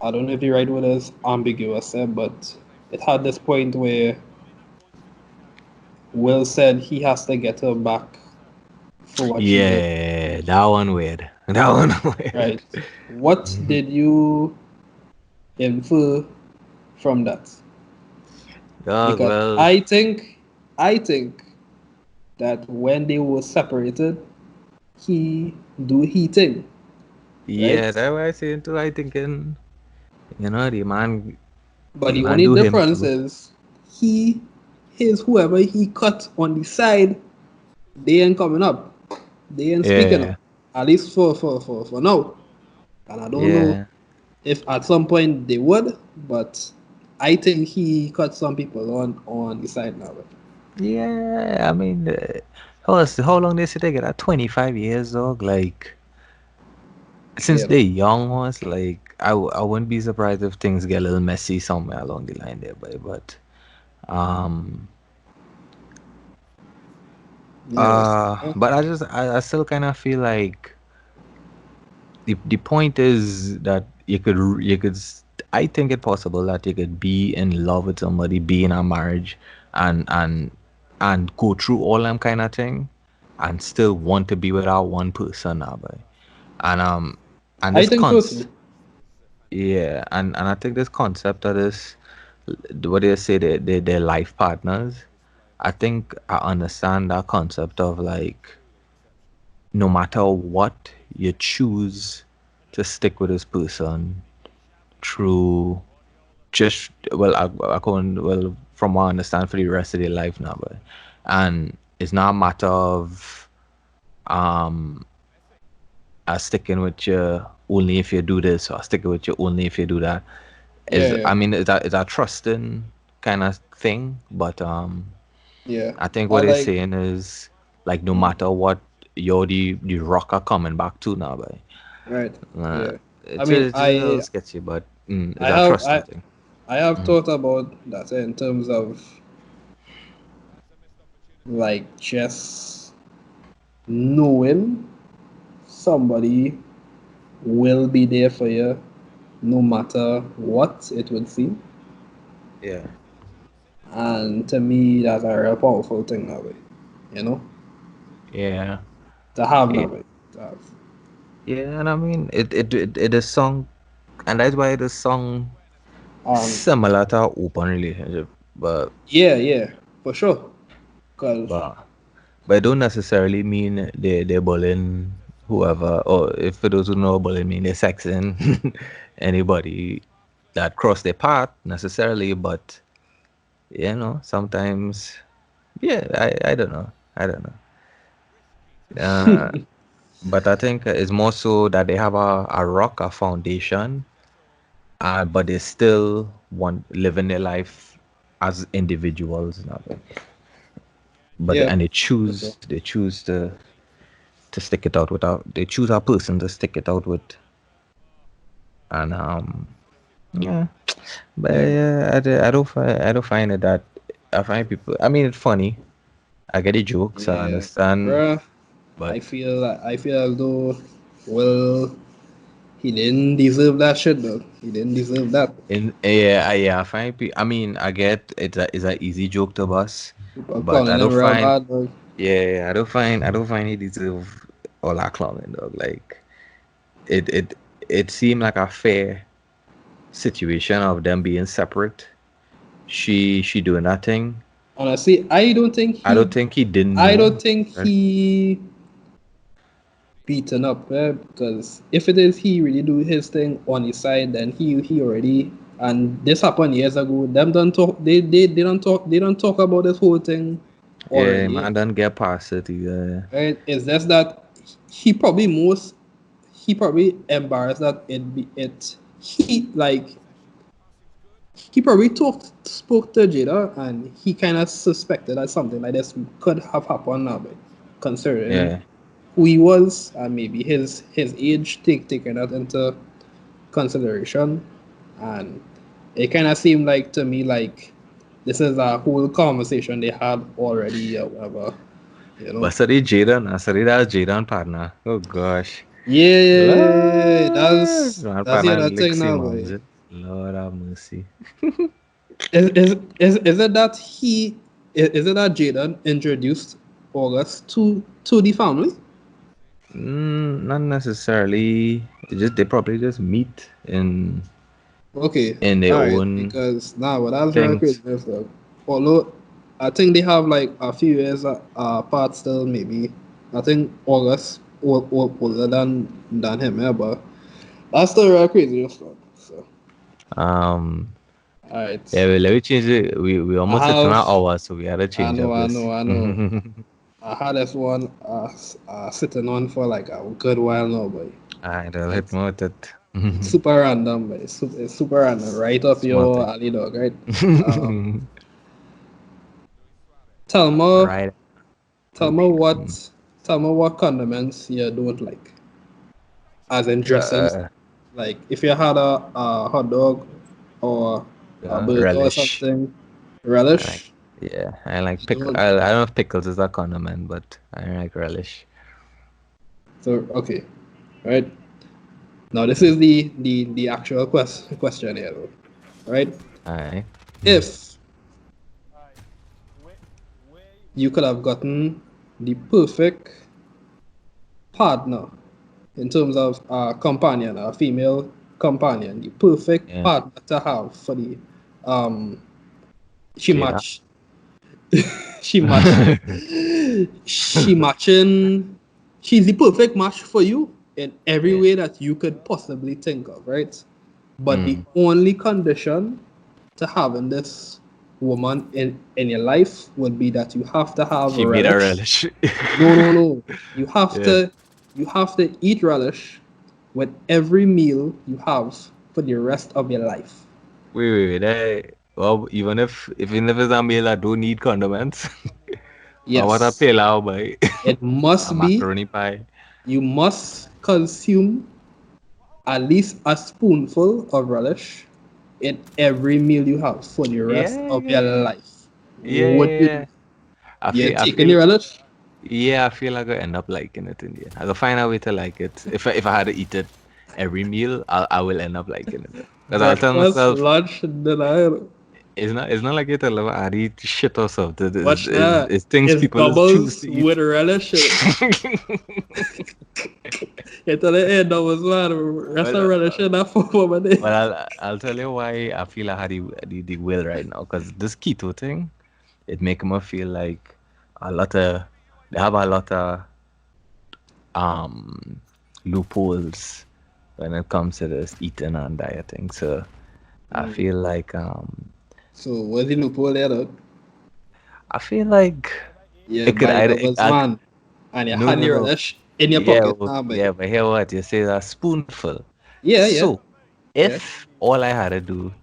I don't know if the right word is ambiguous, but it had this point where Will said he has to get her back for what she did. yeah, that one weird. That one weird. Right. What Mhm. did you infer from that? Dog, Because well, I think that when they were separated, he do he thing, yeah, right? that's why I say into I thinking, But the the man only do him difference too. is he his whoever he cut on the side, they ain't coming up. They ain't speaking up. Yeah, At least for now. And I don't know yeah, if at some point they would, but I think he cut some people on the side now. yeah. I mean, how long they say they get at 25 years, dog? Like since Yeah. they young ones, like I wouldn't be surprised if things get a little messy somewhere along the line there, but um Yes. but I still kind of feel like the point is that I think it possible that you could be in love with somebody, be in a marriage, and and and go through all them kind of thing, and still want to be with our one person now, boy. And and I this think so concept, too. yeah, and I think this concept of this, what do you say, they life partners. I think I understand that concept of like no matter what you choose to stick with this person through just I can well from what I understand for the rest of their life now, but and it's not a matter of um sticking with you only if you do this or sticking with you only if you do that. Yeah, Is yeah, I mean is that trusting kind of thing, but yeah. I think I what they're like. saying is like no Mm, matter what, you're the rocker coming back to now, but right. uh, Yeah. I it's mean, just, it's a little sketcy, but it's I a have trusting I thing. I have Mm. thought about that in terms of like just knowing somebody will be there for you no matter what it would seem. Yeah. And to me, that's a real powerful thing that way, you know, Yeah. to have Yeah. that way. To have. Yeah, and I mean it is song, and that's why it is song Um, similar to a open relationship, but yeah, yeah, for sure. Cause but but it don't necessarily mean they're bullying whoever, or if for those who know what bullying mean, they're sexing anybody that cross their path necessarily, but sometimes, yeah, I don't know, I don't know. Uh, but I think it's more so that they have a rock, a foundation, but they still want living their life as individuals now. But yeah, and for sure. they choose to stick it out without they choose a person to stick it out with, and yeah. But Yeah, yeah, I don't find it that I find people. I mean, it's funny. I get the jokes. I yeah, understand, bruh. but I feel as though, well, he didn't deserve that shit, though. He didn't deserve that. yeah, I find. I mean, I get it's a easy joke to bust, People but calling I him don't real find. bad, though. Yeah, I don't find he deserve all that clowning, dog. Like it it it seemed like a fair situation of them being separate. She doing that thing. Honestly, I don't think he didn't I know. don't think Right? he beaten up, because if it is he really do his thing on his side, then he already, and this happened years ago. Them don't talk. They don't talk. They don't talk about this whole thing Yeah, already. man, don't get past it either. Right? It's just that he probably most he probably embarrassed that he like he probably spoke to Jada, and he kind of suspected that something like this could have happened now, but considering Yeah, who he was and maybe his age, taking that into consideration, and it kind of seemed like to me like this is a whole conversation they had already or whatever, you know. But sorry, Jaden. Sorry, that's Jaden partner. Oh gosh. Yeah, yeah, yeah, yeah, yeah. Lord, my That's the partner other thing Lixie now, boy. man. Lord have mercy. Is it that is it that Jaden introduced August to the family? Not necessarily. It just they probably just meet Okay, in their all right. own Because now, but that's very crazy. things. Stuff. Although I think they have like a few years apart still, maybe. I think August older than him, yeah, but that's still very crazy stuff. So, Um, all yeah, right. well, let me change it. We I almost hit an have. hour, so we had to I change know. up I this. know. I know. I had this one sitting on for like a good while now, but Alright, I'll hit it's, more with it. it's super random, but it's super random, right up Small your thing. alley dog, right? Um, tell me, Right. tell me Okay. what, tell me what condiments you don't like, as in dressings. Uh, Like if you had a hot dog or a burger or relish. something, I like. relish. Yeah, I like You pickle. don't. I don't know if pickles is a condiment, but I like relish. So okay, right. Now this is the actual question here, though, right? Alright. If you could have gotten the perfect partner in terms of a companion, a female companion, the perfect Yeah. partner to have for the um she Jada. match she match she matching she's the perfect match for you in every Yeah. way that you could possibly think of, right? But the Mm. only condition to having this woman in your life would be that you have to have She made a relish. relish. No, no, no. You have Yeah. to you have to eat relish with every meal you have for the rest of your life. Wait. Well, even if it's a meal, I don't need condiments. Or what a Yes. pilau by It a must be macaroni pie. you must consume at least a spoonful of relish in every meal you have for the rest Yeah, of your yeah, life. yeah, Would you yeah. do? I You're taking feel, the relish? yeah, I feel like I end up liking it in the end. I will find a way to like it. If I had to eat it every meal, I will end up liking it. Because I'll tell Breakfast, myself, lunch, dinner. it's not like you tell them I eat shit or something. Watch that. It's things It's people choose doubles to eat. with relish in it. Ito na end up was man. Rest Well, of relish in that for my day. well, I'll tell you why I feel I had the will right now. Because this keto thing, it make me feel like a lot of they have a lot of um loopholes when it comes to this eating and dieting. So I Mm. feel like So what's the loophole there, dog? I feel like Yeah, it could by either doubles man. And you no had no the no relish in your yeah pocket. Nah, boy. yeah, but hear what you say, a spoonful. Yeah, yeah, So yeah, if all I had to do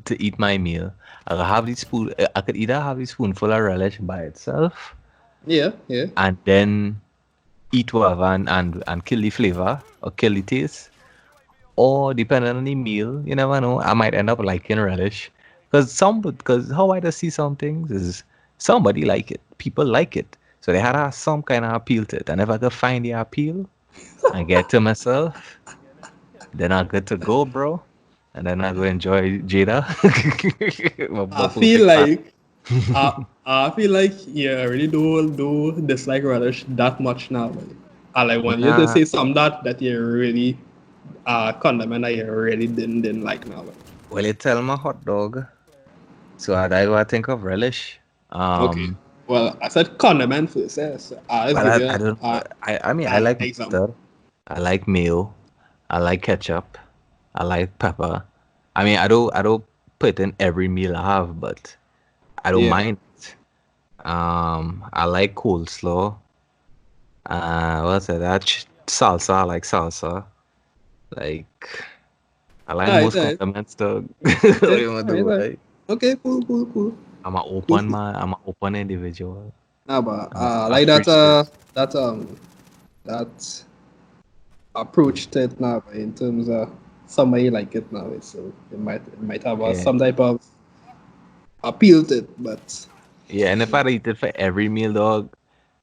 to eat my meal, I could have this spoon. I could either have this spoonful of relish by itself yeah, yeah. and then eat whatever and kill the flavor or kill the taste. Or depending on the meal, you never know. I might end up liking relish because how I just see some things is somebody like it, people like it, so they had some kind of appeal to it. And if I could find the appeal and get to myself, then I'm good to go, bro. And then I go enjoy Jada, my I feel perfect partner. like I feel like you really do dislike relish that much now, man. I like want you to Nah, say something that you really condiment that you really didn't like now, man. well, you tell my hot dog, so I go think of relish. Okay. Well, I said condiment first. Yes. Let's Well, give you I don't. I mean, I an like example. mustard. I like mayo. I like ketchup. I like pepper. I mean, I don't put in every meal I have, but I don't Yeah. mind it. I like coleslaw. What's it? Salsa. I like salsa. Like, I like All right, most all right. condiments, though. What do Okay, you want all to right, all do? right. Right? Okay, cool, cool, cool. Cool. I'm an open individual. Nah, but A like free spirit. that approach to it now in terms of somebody like it now. So it might have Yeah. some type of appealed it, but Yeah, and if I eat it for every meal, dog,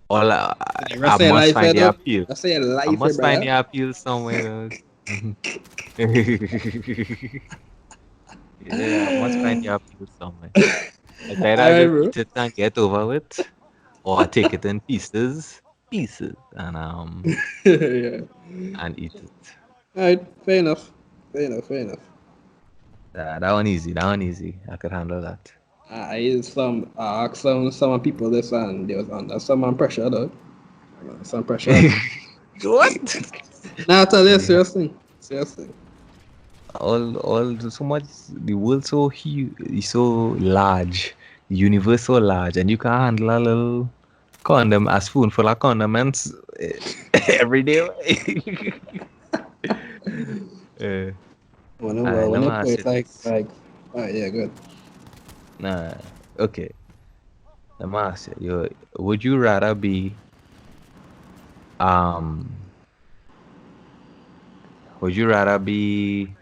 all for the I rest of your must life, find the dog. appeal. Rest of your I life, must find brother. the appeal somewhere, dog. Yeah, I must find the appeal somewhere. Like either I Alright, just bro. eat it and get over with, or I take it in pieces, Yeah. and eat it. Alright, fair enough. Fair enough, fair enough. That one easy. That one easy. I could handle that. I used I asked some people this and they was under some pressure though. Some pressure. What? Now I tell you a Yeah. serious thing. Serious thing. All so much. The world so huge, so large. The universe so large, and you can handle a little condom, a spoonful of condiments every day. uh, I When let me I ask put you it this. alright, yeah, good. Nah, okay. Let me ask you. Would you rather be um? Would you rather be?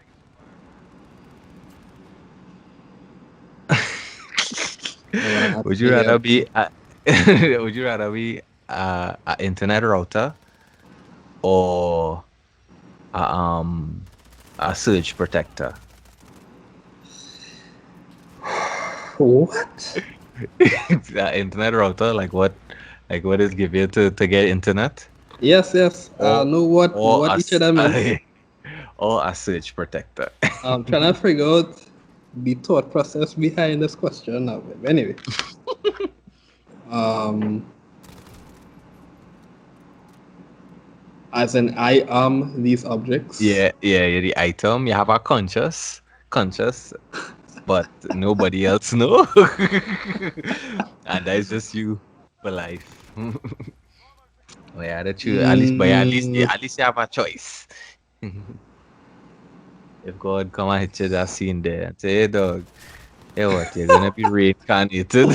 I wanna Would ask you you rather here. be would you rather be a internet router or a, um a surge protector? What? A internet router, like what is given to get internet, Yes, yes. I or know or what each of them is. or a surge protector. I'm trying to figure out the thought process behind this question now. But anyway, um, as in I am these objects. Yeah, the item you have a conscious, but nobody else know, and that's just you for life. Well, yeah, that you at least, but yeah, Mm, at least you have a choice. If God come and hit you that scene there and say, "Hey, dog, hey, what? You're gonna be reincarnated,"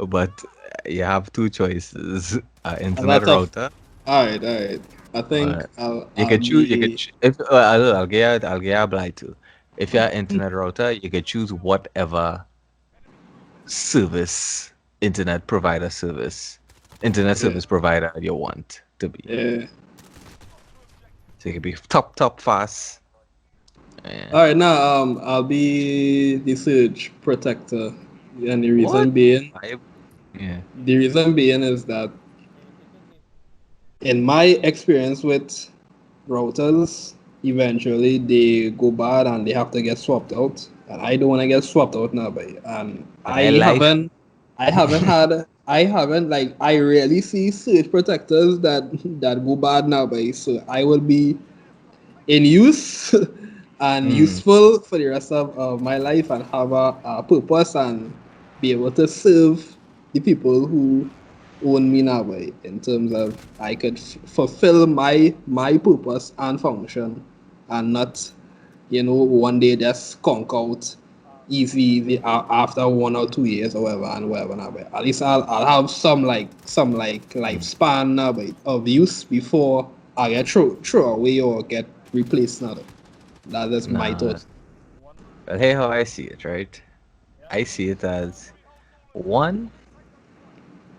but you have two choices: internet that's a router, all right, all right. I think or you I'll can choose. You can be if I'll get you a blind too. If you're internet router, you can choose whatever service, internet provider service, internet yeah, service provider you want to be. yeah. So it could be top fast. Yeah. All right, now I'll be the surge protector, and What? I, yeah. the reason being is that in my experience with routers, eventually they go bad and they have to get swapped out. And I don't want to get swapped out now, but and But I life. I haven't like I rarely see surge protectors that go bad now, but so I will be in use and Mm. useful for the rest of my life and have a purpose and be able to serve the people who own me now way in terms of I could fulfill my purpose and function and not one day just conk out easy after 1 or 2 years or whatever and whatever now but at least I'll have some Mm. lifespan now but of use before I get throw away or get replaced now. That is my Nah. thoughts. But hey, how I see it, right? I see it as one.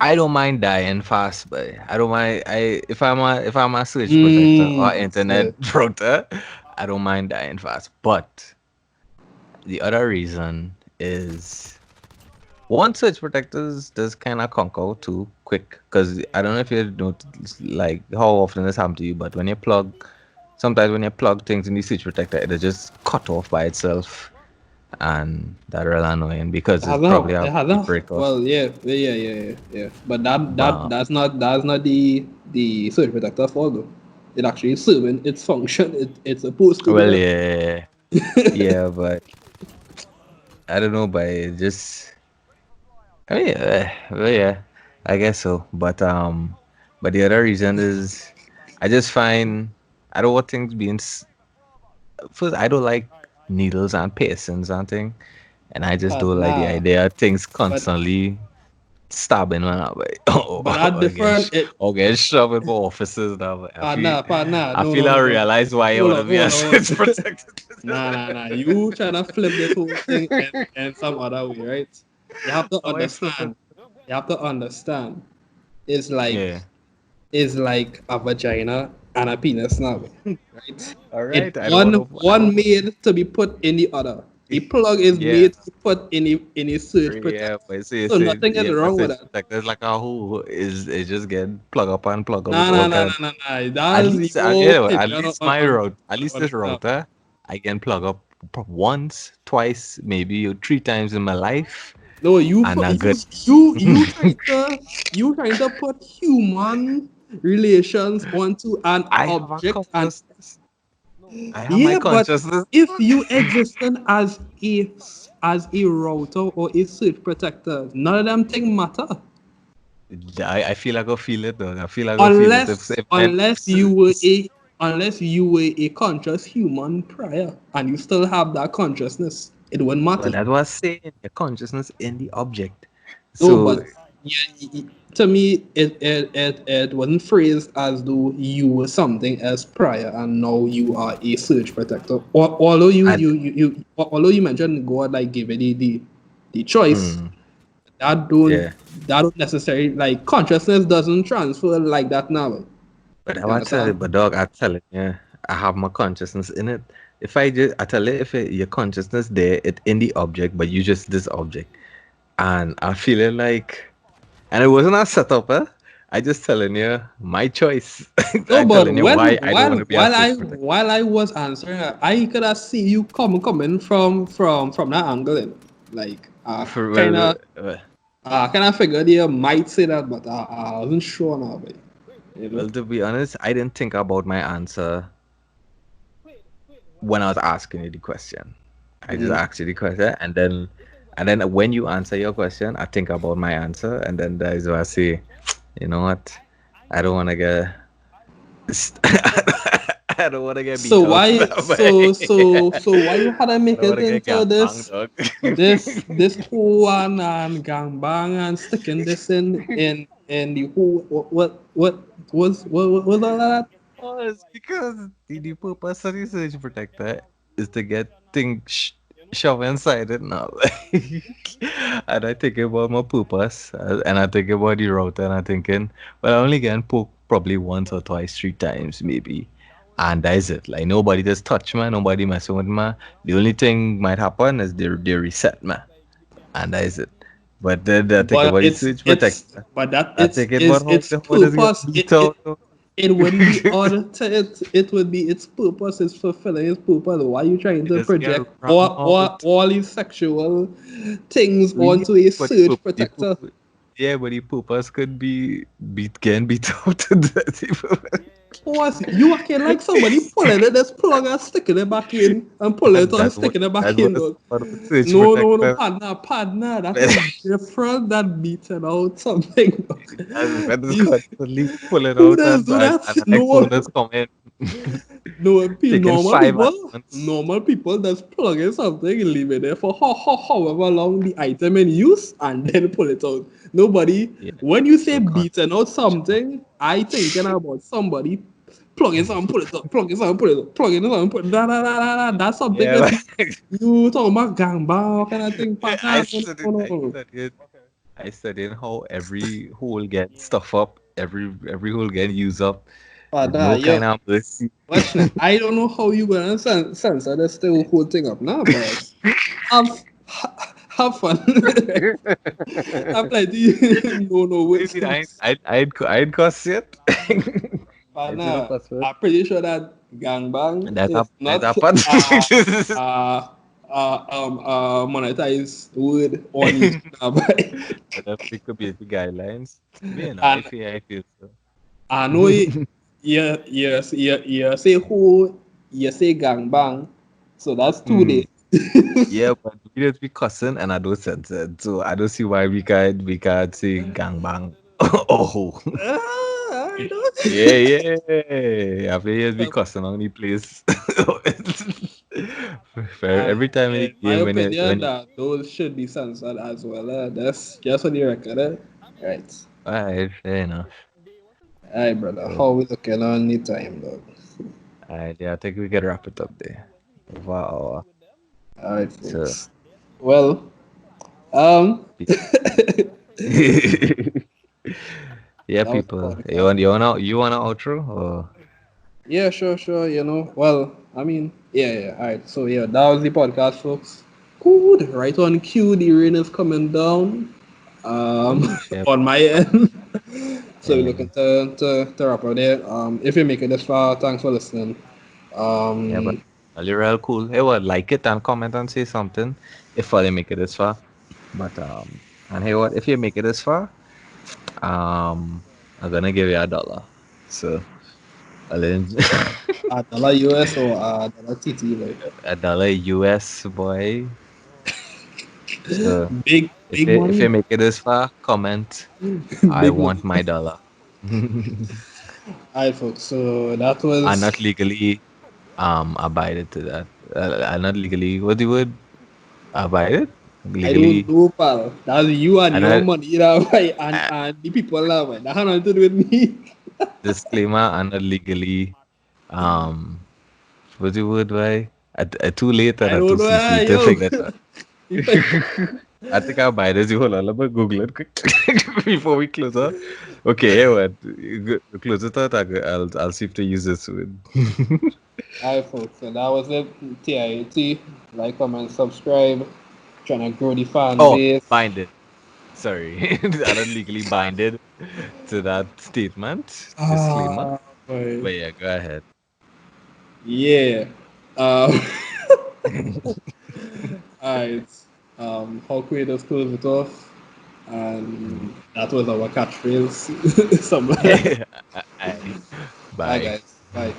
I don't mind dying fast, but I don't mind. If I'm a surge protector or internet So, router, I don't mind dying fast. But the other reason is one surge protectors does kind of conquer too quick because I don't know if you know like how often this happens to you, but when you plug sometimes when you plug things in the switch protector, it'll just cut off by itself, and that really annoying because it's probably it a the hasn't. break off. Well, yeah. But But that's not the surge protector fault though. It actually is serving its function. It's supposed to do well, that. yeah, but I don't know, but it just I mean, well, yeah, I guess so. But the other reason is I just find I don't want things being first. I don't like needles and piercings and thing, and I just don't like the Nah, idea of things but constantly. stabbing man up, like, But that different. It or get shoved into offices now. Like, partner. I No, feel no, I no, no. realize why you Hold wanna on, be a hold on. switch protector. Nah. You trying to flip this whole thing in some other way, right? You have to How I flip it? understand. You have to understand. It's like Yeah. is like a vagina and a penis now, right? All It right. I don't wanna I don't one made to be put in the other. The plug is yeah. made to be put in a surge Yeah, protector. but see, So nothing is yeah, but wrong with switch that. protectors like a who is it just get plug up and plug up with Nah, all nah, nah, kind nah, of nah, nah. at That's least your yeah, at opinion least my route at least on this stuff. router I can plug up once, twice, maybe 3 times in my life No, and I good. you trying to put human relations onto an I have a object and consciousness. I have my yeah, but consciousness. if you existing as a router or a switch protector, none of them thing matter. I feel like I feel it though. I feel like I feel it. If my Unless you were a conscious human prior and you still have that consciousness, it wouldn't but matter. that was saying your consciousness in the object. No, So but yeah, to me, it wasn't phrased as though you were something else prior and now you are a surge protector. Or, I although you mentioned God like gave it the choice, mm, that don't yeah. that don't necessarily like consciousness doesn't transfer like that now. But I You was telling, understand? but dog, I telling you, I have my consciousness in it. If I just, I tell you, if your consciousness there, it in the object, but you just this object, and I'm feeling like, and it wasn't a setup, eh? I just telling you my choice. No, I but telling you when why I don't want to be a switch protector. while I was answering, I could have see you coming from that angle. Like For kind of figured you might say that, but I wasn't sure now. But, you know. well, to be honest, I didn't think about my answer when I was asking you the question. I just Mm. asked you the question, and then when you answer your question, I think about my answer, and then that is why I say, you know what, I don't want to get, I don't want to get So beat out why that way. so why you had to I make don't want it to get into gangbang, this dog. this whole one and gangbang and sticking this in the whole what was all that? Oh, it's because the purpose of the surge protector is to get things shoved inside it now. And I think about my purpose, and I think about the router, and I'm thinking, well, I only get poked probably once or twice, 3 times maybe. And that is it. Like nobody just touch me, nobody messing with me. The only thing might happen is they reset me. And that is it. But then I think But about the switch it's protector. but that I think about its how does it get purpose beat out. it wouldn't be odd to it would be its purpose is fulfilling its purpose. Why are you trying It to doesn't get project wrong out. all these sexual things Yeah, onto a but surge protector? yeah, but the purpose could be can beat out to that. Was you acting like somebody pulling it, this plug and sticking it back in and pull it and sticking it back That in. was Dog. part of the switch No, protector. partner. That When is different than beating out something. when it's You, constantly pulling who out does do and that? the next one that's coming, No, taking five at once. normal people just plug in something and leave it there for however long the item in use and then pull it out. Nobody, Yeah, when you say so beating out something, I thinking about somebody plugging something, pull it up, plugging something, pull it up, plugging something, put that's something yeah, else. You talking about gangbang kind of thing, I partner? studied, I studied, I studied how every hole gets stuff up, every hole get used up. There's Partner, no yo, kind of mercy. watch now. I don't know how you gonna censor this whole thing up now, but have have fun. I'm like, no What do way you mean? sense. I ain't cuss yet. But I did not nah, cuss yet. I'm pretty sure that gangbang is That not happened. monetized word on YouTube now, but But that's the community guidelines. Me, no, and I feel so. I know it, you say who, you say gangbang, so that's 2 days. Mm. Yeah, but we just be cussing and I don't sense it. So I don't see why we can't say gangbang. Oh. I know. Yeah, yeah. After years be cussing on the place. For every time in the In my game when opinion, you that those should be censored as well. That's just on the record. Eh? Right. Alright, fair enough. Alright, brother. So, How we looking on the time, dog? alright, yeah, I think we can wrap it up there. Wow. Alright, So, folks. Well, um, that yeah, was the people. You podcast. want you wanna you wanna outro or Yeah, sure, sure. Well, I mean, yeah. All right. So yeah, that was the podcast, folks. Good. Right on cue. The rain is coming down. oh shit. On my end. So we're looking And to wrap up there. If you make it this far, thanks for listening. yeah, but Um, really real cool. Hey, what like it and comment and say something if I make it this far. But and hey, what if you make it this far? I'm gonna give you $1. So I'll dollar US or dollar TT, like $1 US, boy. So big if you money, make it this far, comment. I big want money. my dollar. All right, folks. So that I'm was. not legally abided to that. I'm not legally what the word abided I don't legally. know, pal. That's you and I'm your not money, you know, right? uh, And the people now, man. That has nothing to do with me. disclaimer. I'm not legally what's the word? Why? I too late and I I don't too know, sleepy to yo. figure that. If I, I think I'll buy this. Hold on, let me Google it quick before we close out. Okay, yeah, what? Close it out. I'll see if to use this word. Alright, folks. So that was it. TIAT. Like, comment, subscribe. Trying to grow the fan Oh, base. binded. Sorry, I'm not legally binded to that statement. Disclaimer. Ah, boy. But yeah, go ahead. Yeah. Um, alright. How creators close it off. And that was our catchphrase. Somewhere. Aye. Alright, Bye. guys. Bye.